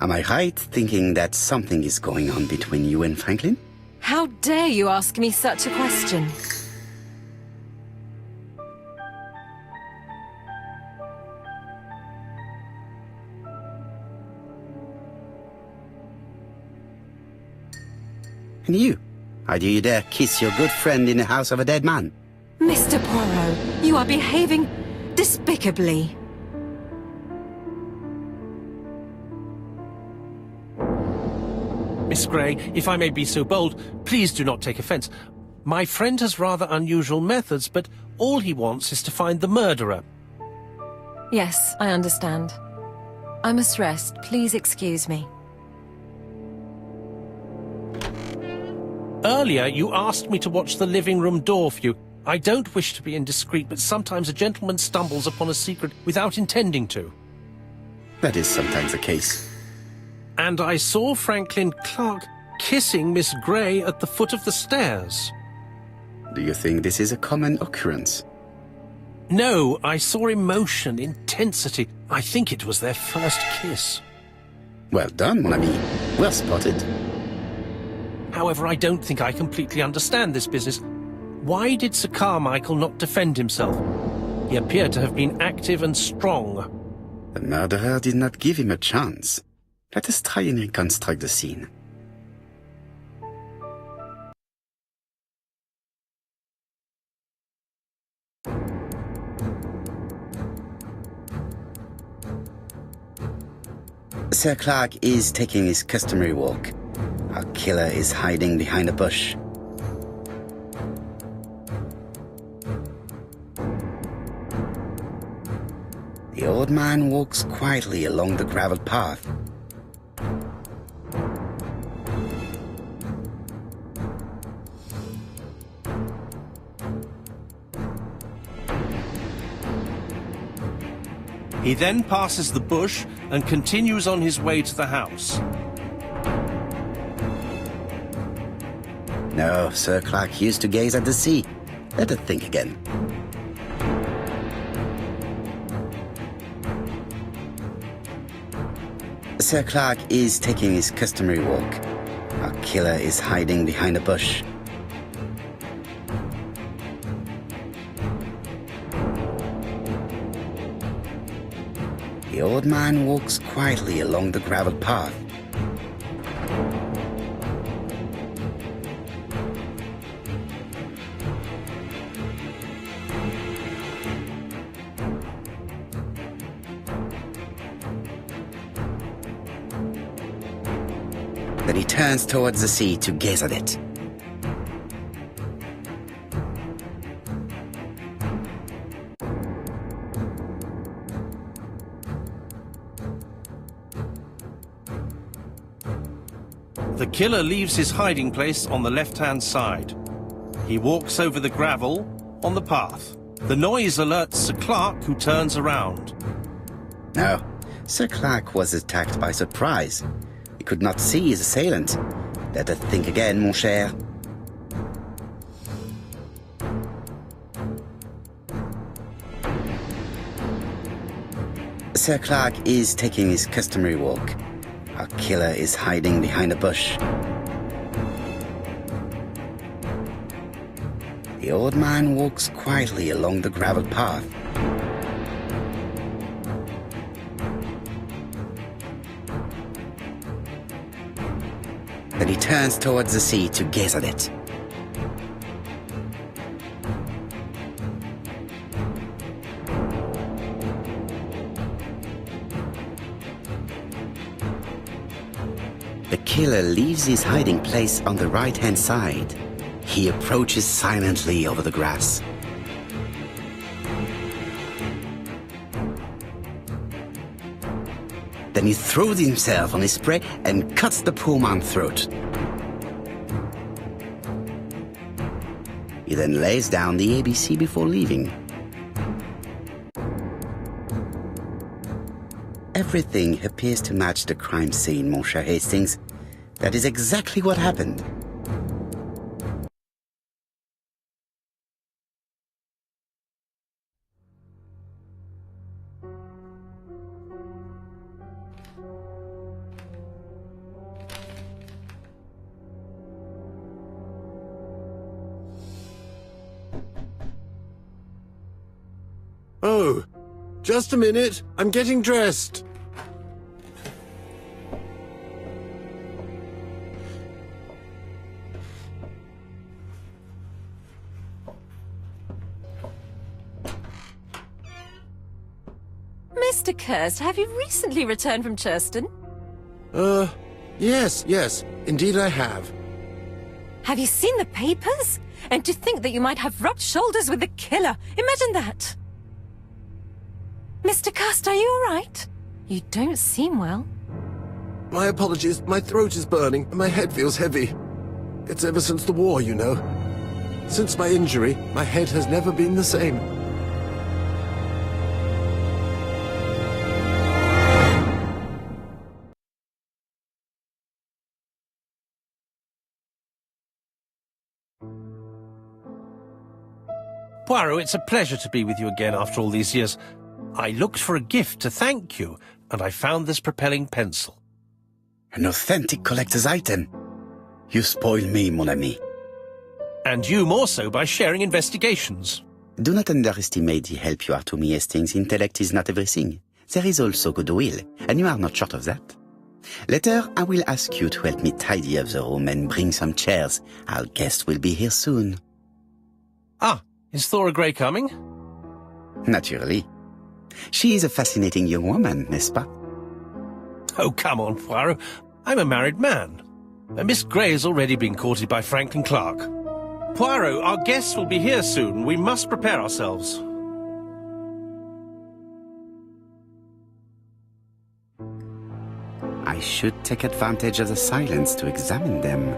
Am I right thinking that something is going on between you and Franklin? How dare you ask me such a question? And you? How do you dare kiss your good friend in the house of a dead man? Mr. Poirot, you are behaving despicably. Miss Grey, if I may be so bold, please do not take offence. My friend has rather unusual methods, but all he wants is to find the murderer. Yes, I understand. I must rest. Please excuse me. Earlier, you asked me to watch the living room door for you. I don't wish to be indiscreet, but sometimes a gentleman stumbles upon a secret without intending to. That is sometimes the case. And I saw Franklin Clark kissing Miss Grey at the foot of the stairs. Do you think this is a common occurrence? No, I saw emotion, intensity. I think it was their first kiss. Well done, mon ami. Well spotted. However, I don't think I completely understand this business. Why did Sir Carmichael not defend himself? He appeared to have been active and strong. The murderer did not give him a chance. Let us try and reconstruct the scene. Sir Clark is taking his customary walk. Our killer is hiding behind a bush. The old man walks quietly along the graveled path. He then passes the bush and continues on his way to the house. No, Sir Clark used to gaze at the sea. Let us think again. Sir Clark is taking his customary walk. Our killer is hiding behind a bush. The old man walks quietly along the gravel path. Then he turns towards the sea to gaze at it. The killer leaves his hiding place on the left-hand side. He walks over the gravel on the path. The noise alerts Sir Clark, who turns around. No, Sir Clark was attacked by surprise. He could not see his assailant. Let us think again, mon cher. Sir Clark is taking his customary walk. Our killer is hiding behind a bush. The old man walks quietly along the gravel path. Then he turns towards the sea to gaze at it. The killer leaves his hiding place on the right-hand side. He approaches silently over the grass. Then he throws himself on his prey and cuts the poor man's throat. He then lays down the ABC before leaving. Everything appears to match the crime scene, mon cher Hastings. That is exactly what happened. Oh, just a minute. I'm getting dressed. Mr. Kirst, have you recently returned from Churston? Yes, indeed I have. Have you seen the papers? And to think that you might have rubbed shoulders with the killer. Imagine that. Mr. Kirst, are you all right? You don't seem well. My apologies. My throat is burning and my head feels heavy. It's ever since the war, you know. Since my injury, my head has never been the same. Poirot, it's a pleasure to be with you again after all these years. I looked for a gift to thank you, and I found this propelling pencil. An authentic collector's item. You spoil me, mon ami. And you more so by sharing investigations. Do not underestimate the help you are to me, Hastings. Intellect is not everything. There is also goodwill, and you are not short of that. Later, I will ask you to help me tidy up the room and bring some chairs. Our guest will be here soon. Ah, is Thora Grey coming? Naturally. She is a fascinating young woman, n'est-ce pas? Oh, come on, Poirot. I'm a married man. And Miss Grey has already been courted by Franklin Clark. Poirot, our guests will be here soon. We must prepare ourselves. I should take advantage of the silence to examine them.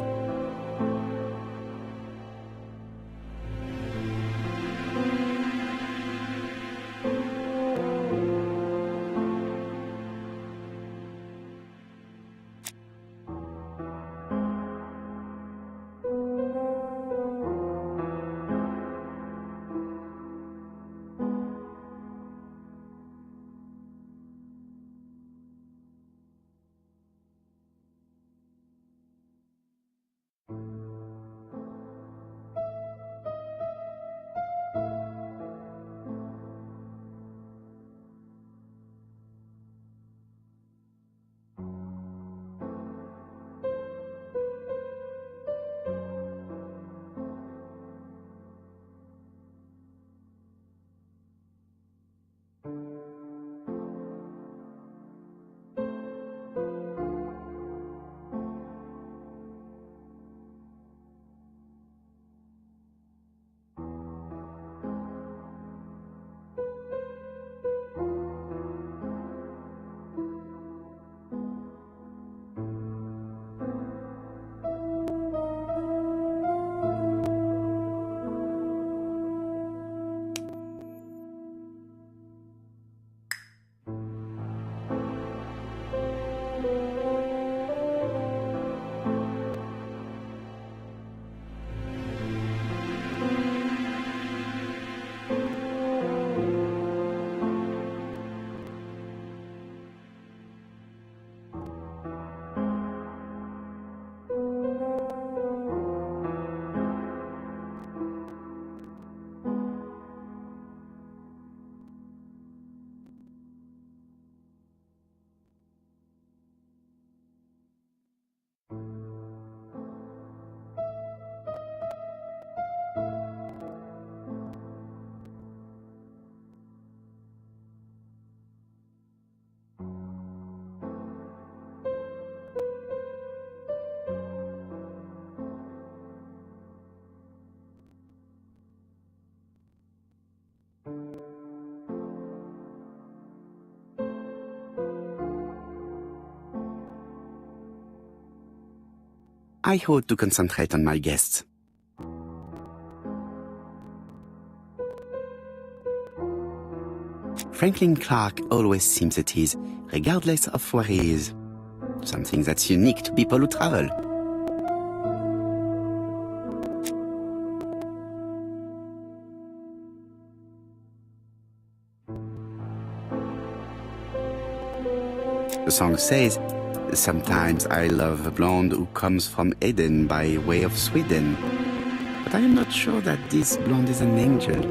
I ought to concentrate on my guests. Franklin Clark always seems at ease, regardless of where he is. Something that's unique to people who travel. The song says, "Sometimes I love a blonde who comes from Eden by way of Sweden. But I am not sure that this blonde is an angel.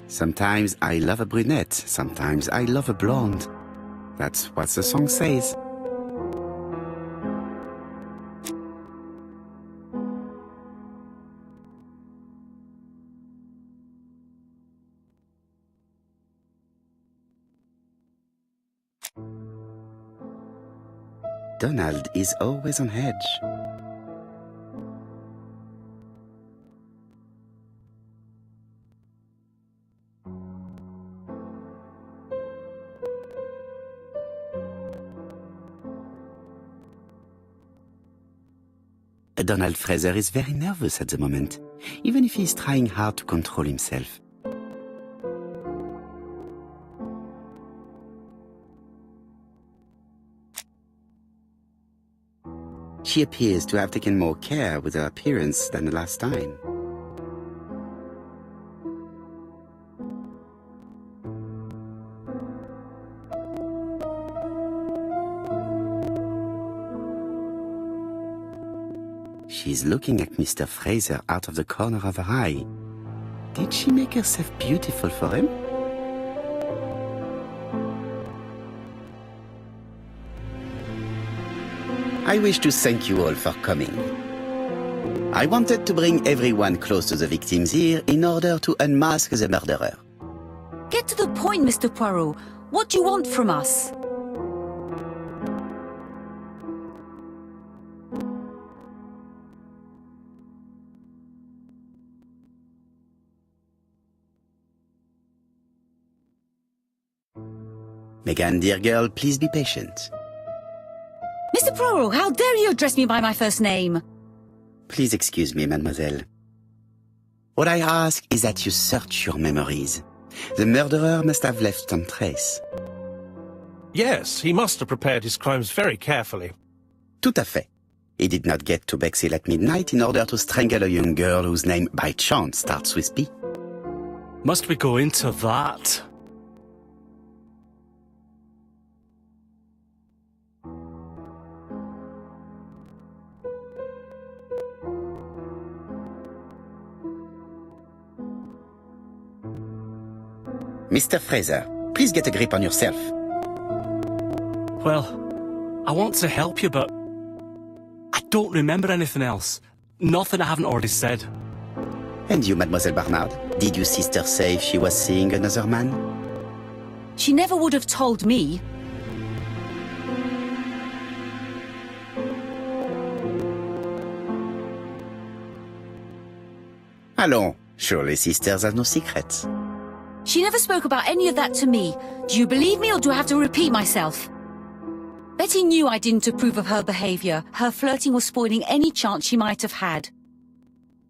Sometimes I love a brunette, sometimes I love a blonde." That's what the song says. Donald is always on edge. Donald Fraser is very nervous at the moment, even if he is trying hard to control himself. She appears to have taken more care with her appearance than the last time. She's looking at Mr. Fraser out of the corner of her eye. Did she make herself beautiful for him? I wish to thank you all for coming. I wanted to bring everyone close to the victims here in order to unmask the murderer. Get to the point, Mr. Poirot. What do you want from us? Megan, dear girl, please be patient. Mr. Poirot, how dare you address me by my first name? Please excuse me, mademoiselle. What I ask is that you search your memories. The murderer must have left some trace. Yes, he must have prepared his crimes very carefully. Tout à fait. He did not get to Bexhill at midnight in order to strangle a young girl whose name by chance starts with P. Must we go into that? Mr. Fraser, please get a grip on yourself. Well, I want to help you, but I don't remember anything else. Nothing I haven't already said. And you, Mademoiselle Barnard, did your sister say she was seeing another man? She never would have told me. Allons, surely sisters have no secrets. She never spoke about any of that to me. Do you believe me or do I have to repeat myself? Betty knew I didn't approve of her behaviour. Her flirting was spoiling any chance she might have had.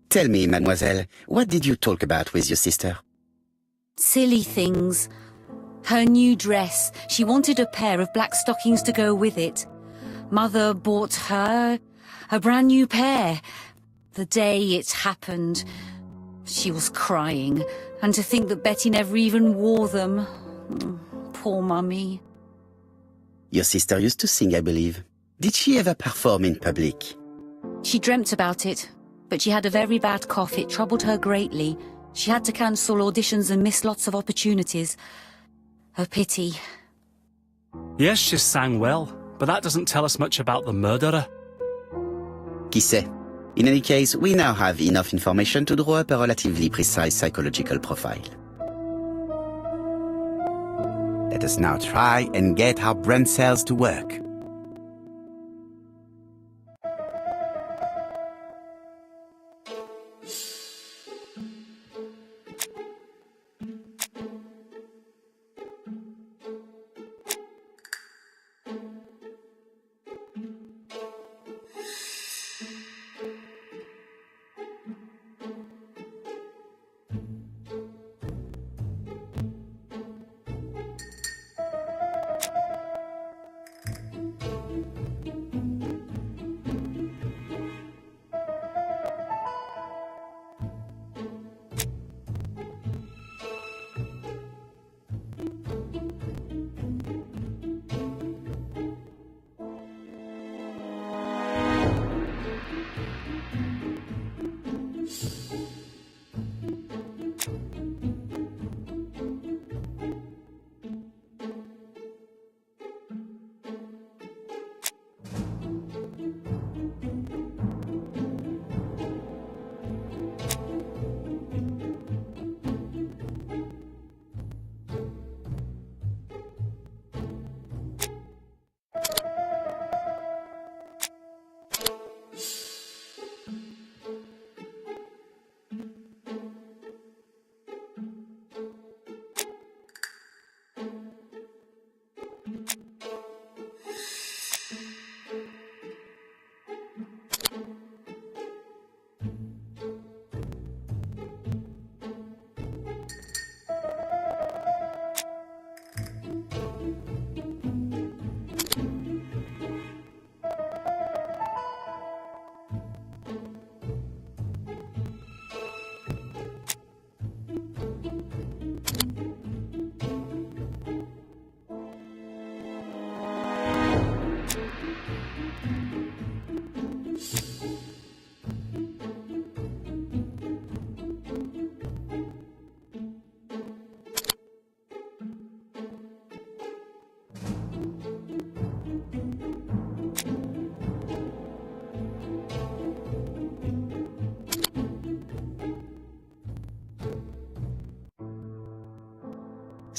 Tell me, mademoiselle, what did you talk about with your sister? Silly things. Her new dress. She wanted a pair of black stockings to go with it. Mother bought her a brand new pair. The day it happened, she was crying. And to think that Betty never even wore them. Poor Mummy. Your sister used to sing, I believe. Did she ever perform in public? She dreamt about it, but she had a very bad cough. It troubled her greatly. She had to cancel auditions and miss lots of opportunities. A pity. Yes, she sang well, but that doesn't tell us much about the murderer. Qui sait? In any case, we now have enough information to draw up a relatively precise psychological profile. Let us now try and get our brain cells to work.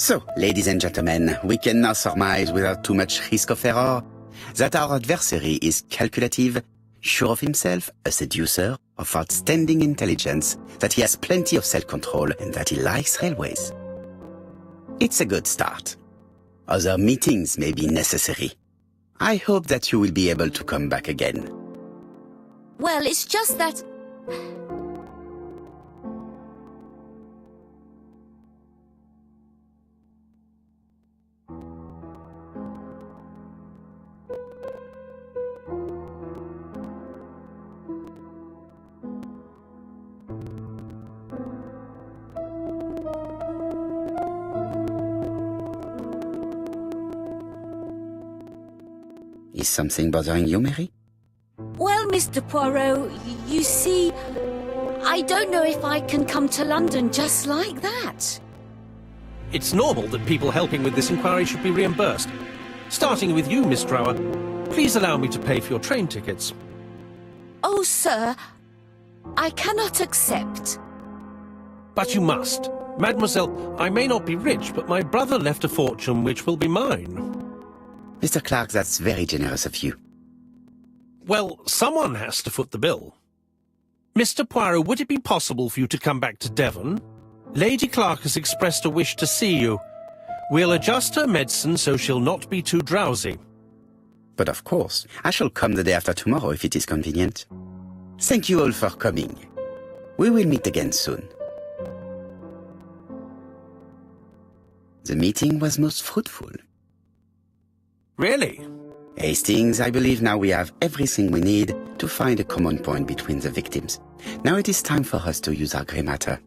So, ladies and gentlemen, we can now surmise without too much risk of error that our adversary is calculative, sure of himself, a seducer of outstanding intelligence, that he has plenty of self-control, and that he likes railways. It's a good start. Other meetings may be necessary. I hope that you will be able to come back again. Well, it's just that... Is something bothering you, Mary? Well, Mr. Poirot, you see, I don't know if I can come to London just like that. It's normal that people helping with this inquiry should be reimbursed. Starting with you, Miss Drower. Please allow me to pay for your train tickets. Oh, sir, I cannot accept. But you must. Mademoiselle, I may not be rich, but my brother left a fortune which will be mine. Mr. Clark, that's very generous of you. Well, someone has to foot the bill. Mr. Poirot, would it be possible for you to come back to Devon? Lady Clark has expressed a wish to see you. We'll adjust her medicine so she'll not be too drowsy. But of course, I shall come the day after tomorrow if it is convenient. Thank you all for coming. We will meet again soon. The meeting was most fruitful. Really? Hastings, I believe now we have everything we need to find a common point between the victims. Now it is time for us to use our grey matter.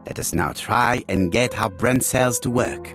Let us now try and get our brain cells to work.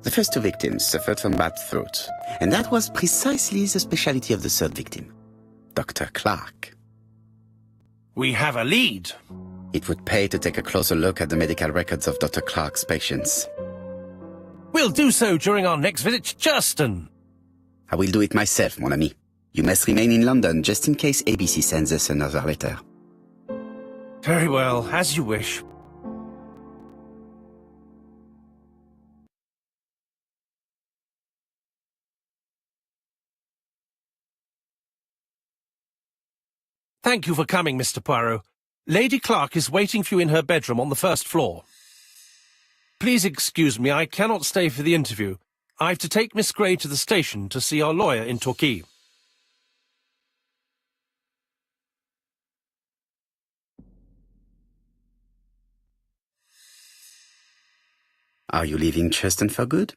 The first two victims suffered from bad throat, and that was precisely the specialty of the third victim, Dr. Clark. We have a lead. It would pay to take a closer look at the medical records of Dr. Clark's patients. We'll do so during our next visit to Churston. I will do it myself, mon ami. You must remain in London just in case ABC sends us another letter. Very well, as you wish. Thank you for coming, Mr. Poirot. Lady Clark is waiting for you in her bedroom on the first floor. Please excuse me, I cannot stay for the interview. I've to take Miss Gray to the station to see our lawyer in Torquay. Are you leaving Churston for good?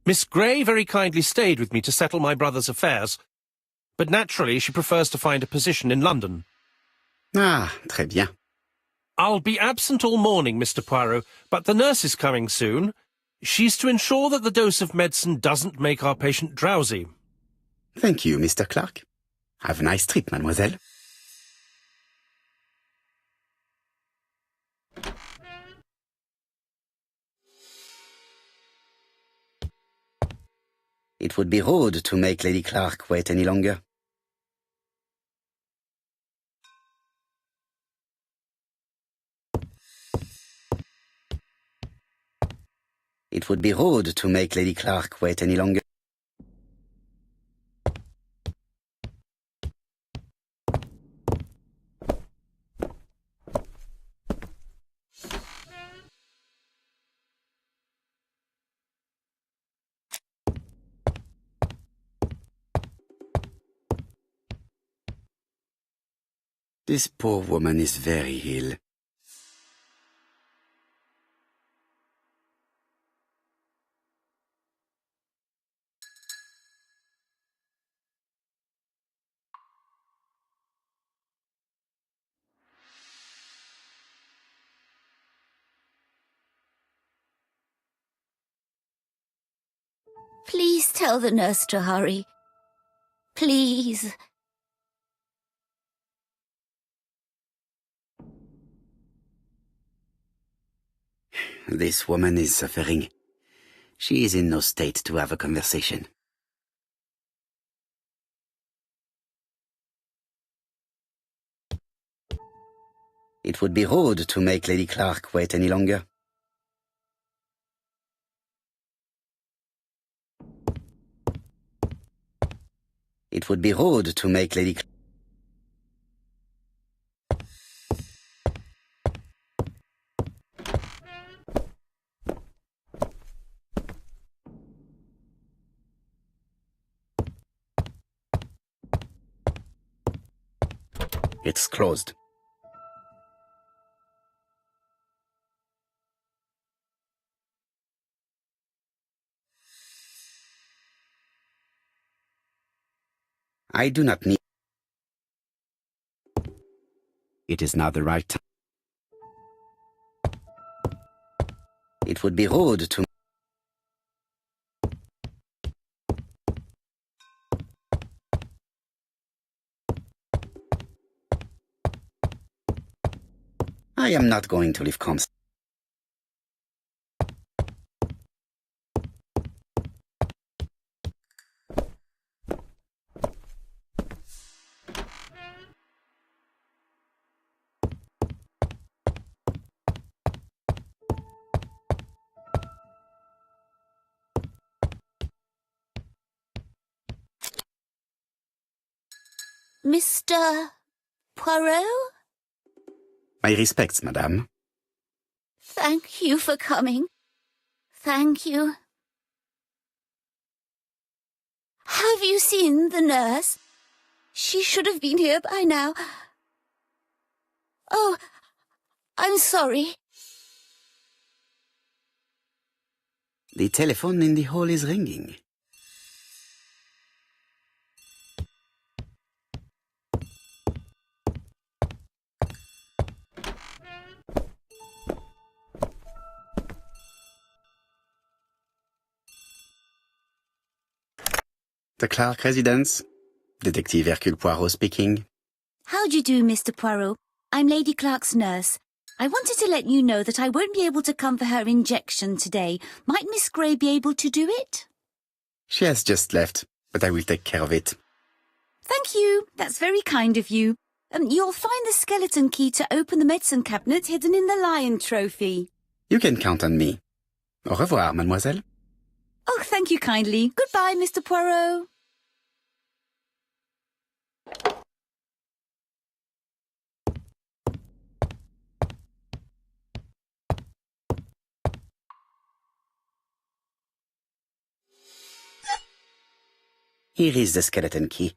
Miss Gray very kindly stayed with me to settle my brother's affairs, but naturally she prefers to find a position in London. Ah, très bien. I'll be absent all morning, Mr. Poirot, but the nurse is coming soon. She's to ensure that the dose of medicine doesn't make our patient drowsy. Thank you, Mr. Clark. Have a nice trip, mademoiselle. It would be rude to make Lady Clark wait any longer. It would be rude to make Lady Clark wait any longer. This poor woman is very ill. Please tell the nurse to hurry. Please. This woman is suffering. She is in no state to have a conversation. It would be rude to make Lady Clark wait any longer. It would be rude to make Lady Clark. It's closed. I do not need... It is not the right time. It would be rude to... I am not going to leave comms. Mr. Poirot? My respects, madame. Thank you for coming. Thank you. Have you seen the nurse? She should have been here by now. Oh, I'm sorry. The telephone in the hall is ringing. The Clark residence. Detective Hercule Poirot speaking. How do you do, Mr. Poirot? I'm Lady Clark's nurse. I wanted to let you know that I won't be able to come for her injection today. Might Miss Gray be able to do it? She has just left, but I will take care of it. Thank you. That's very kind of you. You'll find the skeleton key to open the medicine cabinet hidden in the lion trophy. You can count on me. Au revoir, mademoiselle. Oh, thank you kindly. Goodbye, Mr. Poirot. Here is the skeleton key.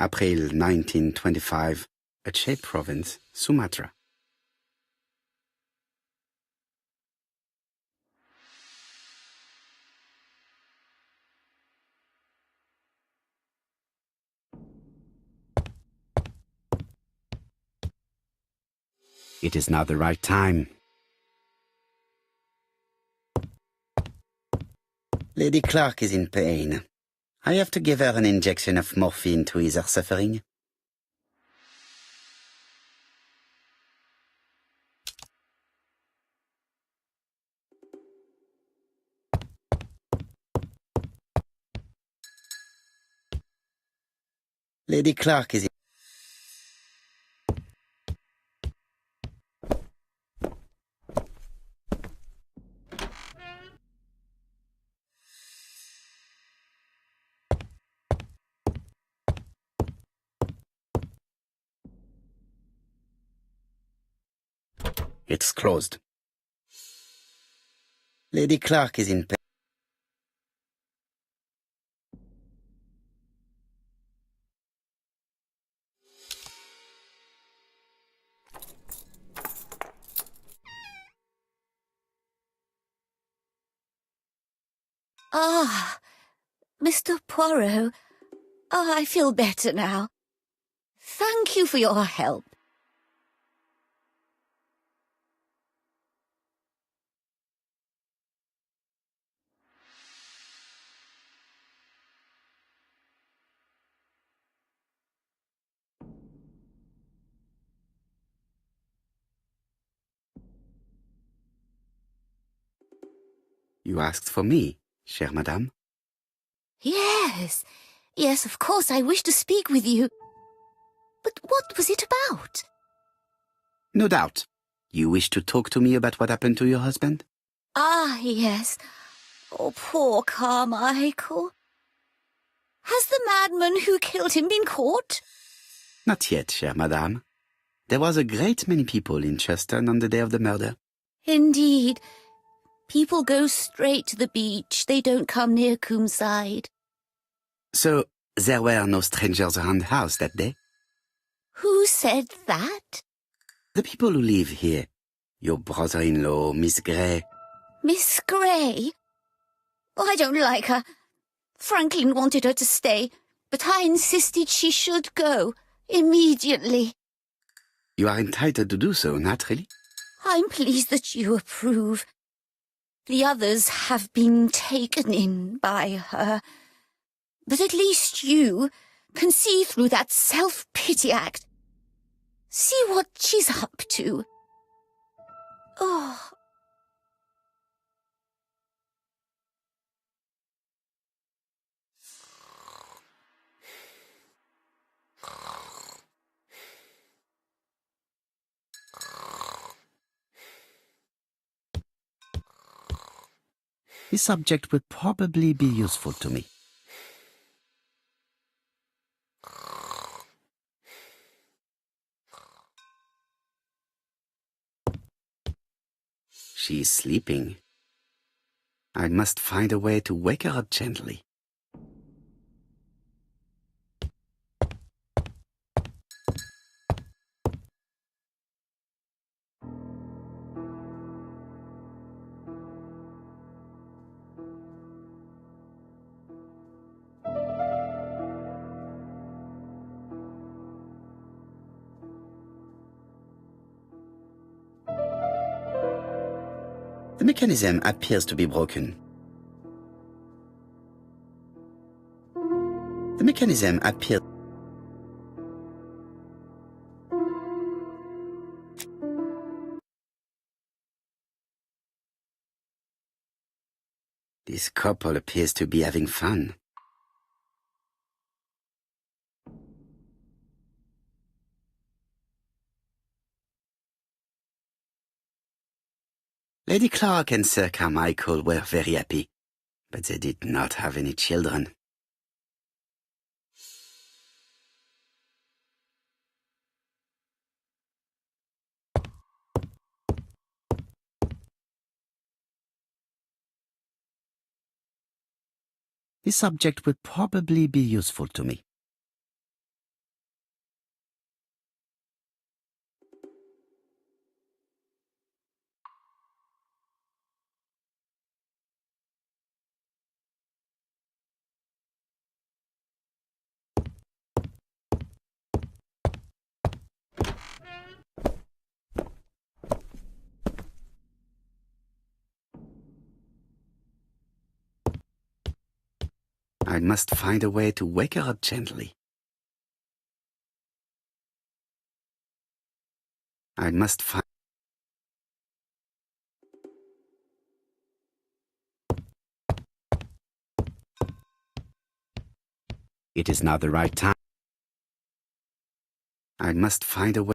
April 1925, Aceh Province, Sumatra. It is not the right time. Lady Clark is in pain. I have to give her an injection of morphine to ease her suffering. Lady Clark is in. It's closed. Lady Clark is in bed. Ah, Mr. Poirot. Ah, I feel better now. Thank you for your help. You asked for me, chère madame. Yes, yes, of course, I wish to speak with you. But what was it about? No doubt. You wish to talk to me about what happened to your husband? Ah, yes. Oh, poor Carmichael. Has the madman who killed him been caught? Not yet, chère madame. There was a great many people in Cheston on the day of the murder. Indeed. People go straight to the beach. They don't come near Coomside. So, there were no strangers around the house that day? Who said that? The people who live here. Your brother-in-law, Miss Gray. Miss Gray? Oh, I don't like her. Franklin wanted her to stay, but I insisted she should go, immediately. You are entitled to do so, naturally. I'm pleased that you approve. The others have been taken in by her. But at least you can see through that self-pity act. See what she's up to. Oh. This subject would probably be useful to me. She is sleeping. I must find a way to wake her up gently. The mechanism appears to be broken. The mechanism appears... This couple appears to be having fun. Lady Clark and Sir Carmichael were very happy, but they did not have any children. This subject would probably be useful to me. I must find a way to wake her up gently. I must find... It is now the right time. I must find a way.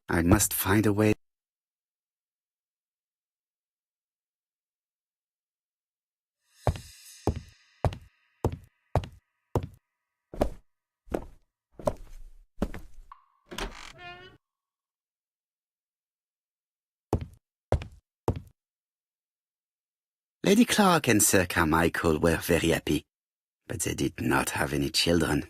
I must find a way. Lady Clark and Sir Carmichael were very happy, but they did not have any children.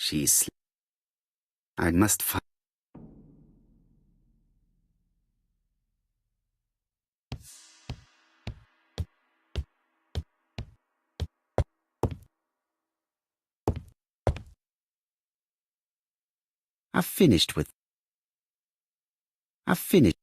She's... I must find... I've finished.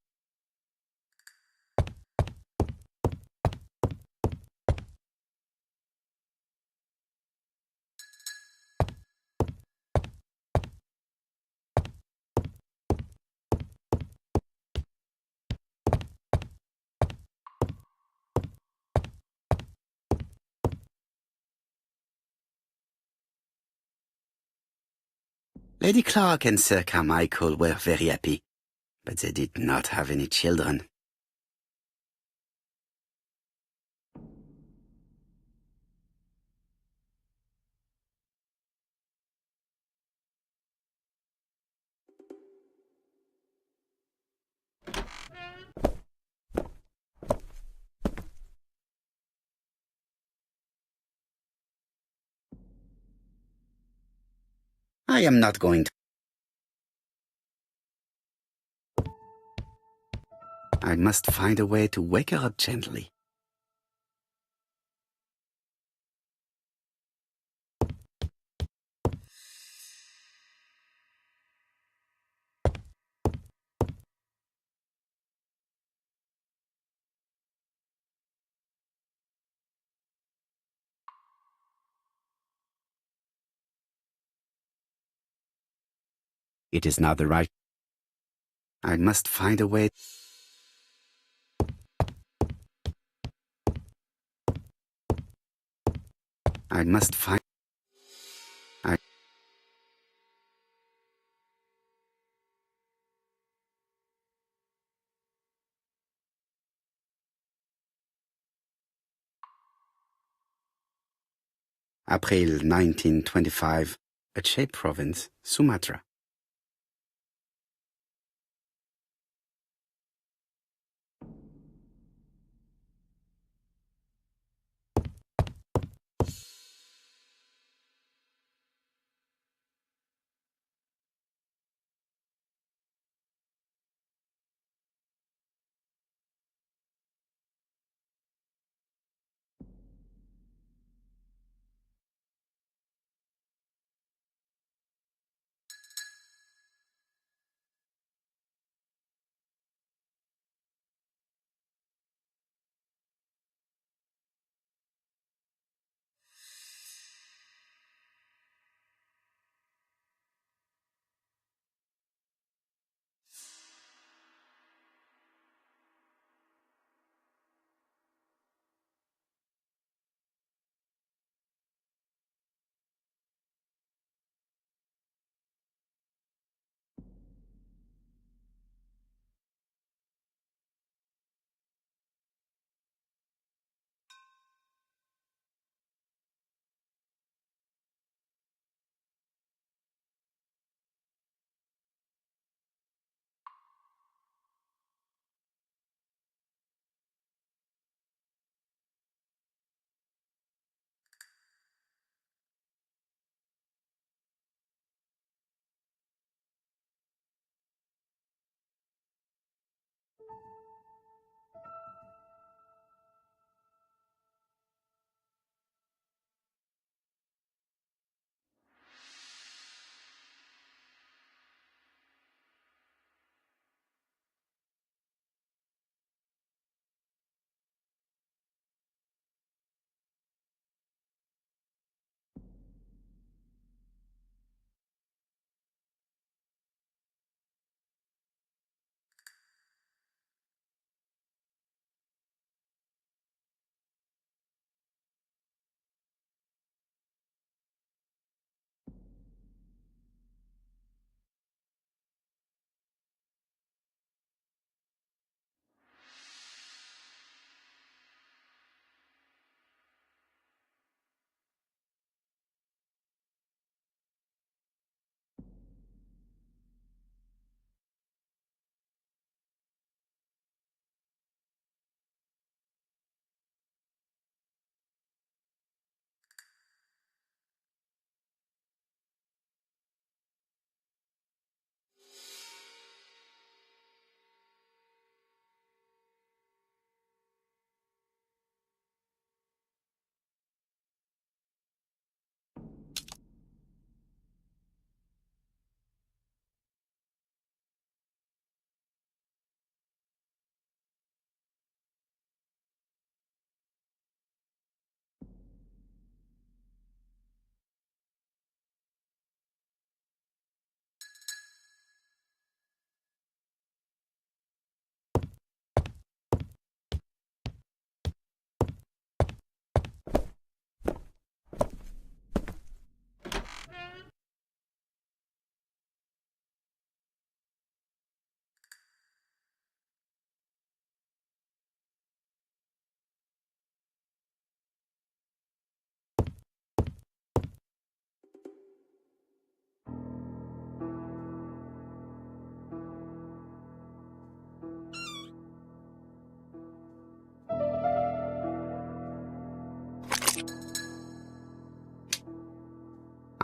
Lady Clark and Sir Carmichael were very happy, but they did not have any children. I am not going to... I must find a way to wake her up gently. It is not the right... I must find a way... I must find... April 1925, Aceh Province, Sumatra.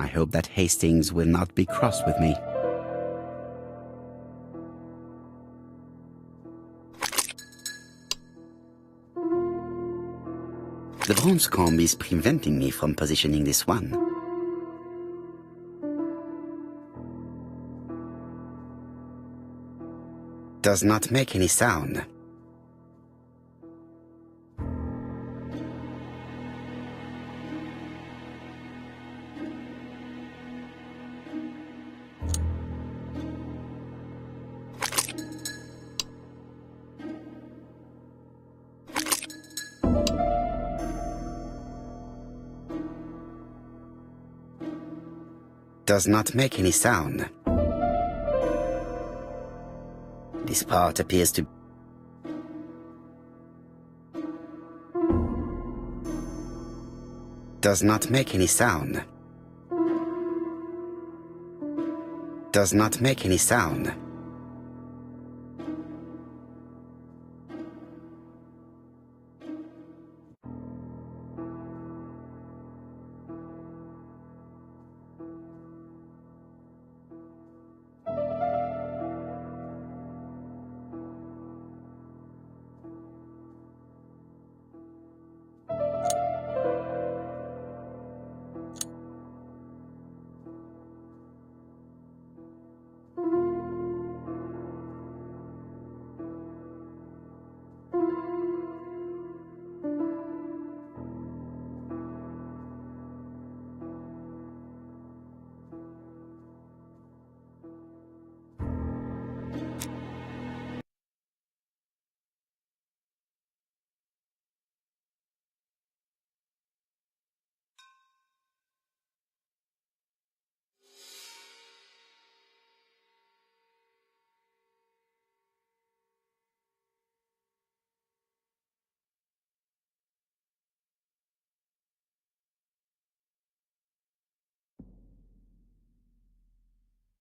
I hope that Hastings will not be cross with me. The bronze comb is preventing me from positioning this one. Does not make any sound. Does not make any sound. This part appears to... Does not make any sound. Does not make any sound.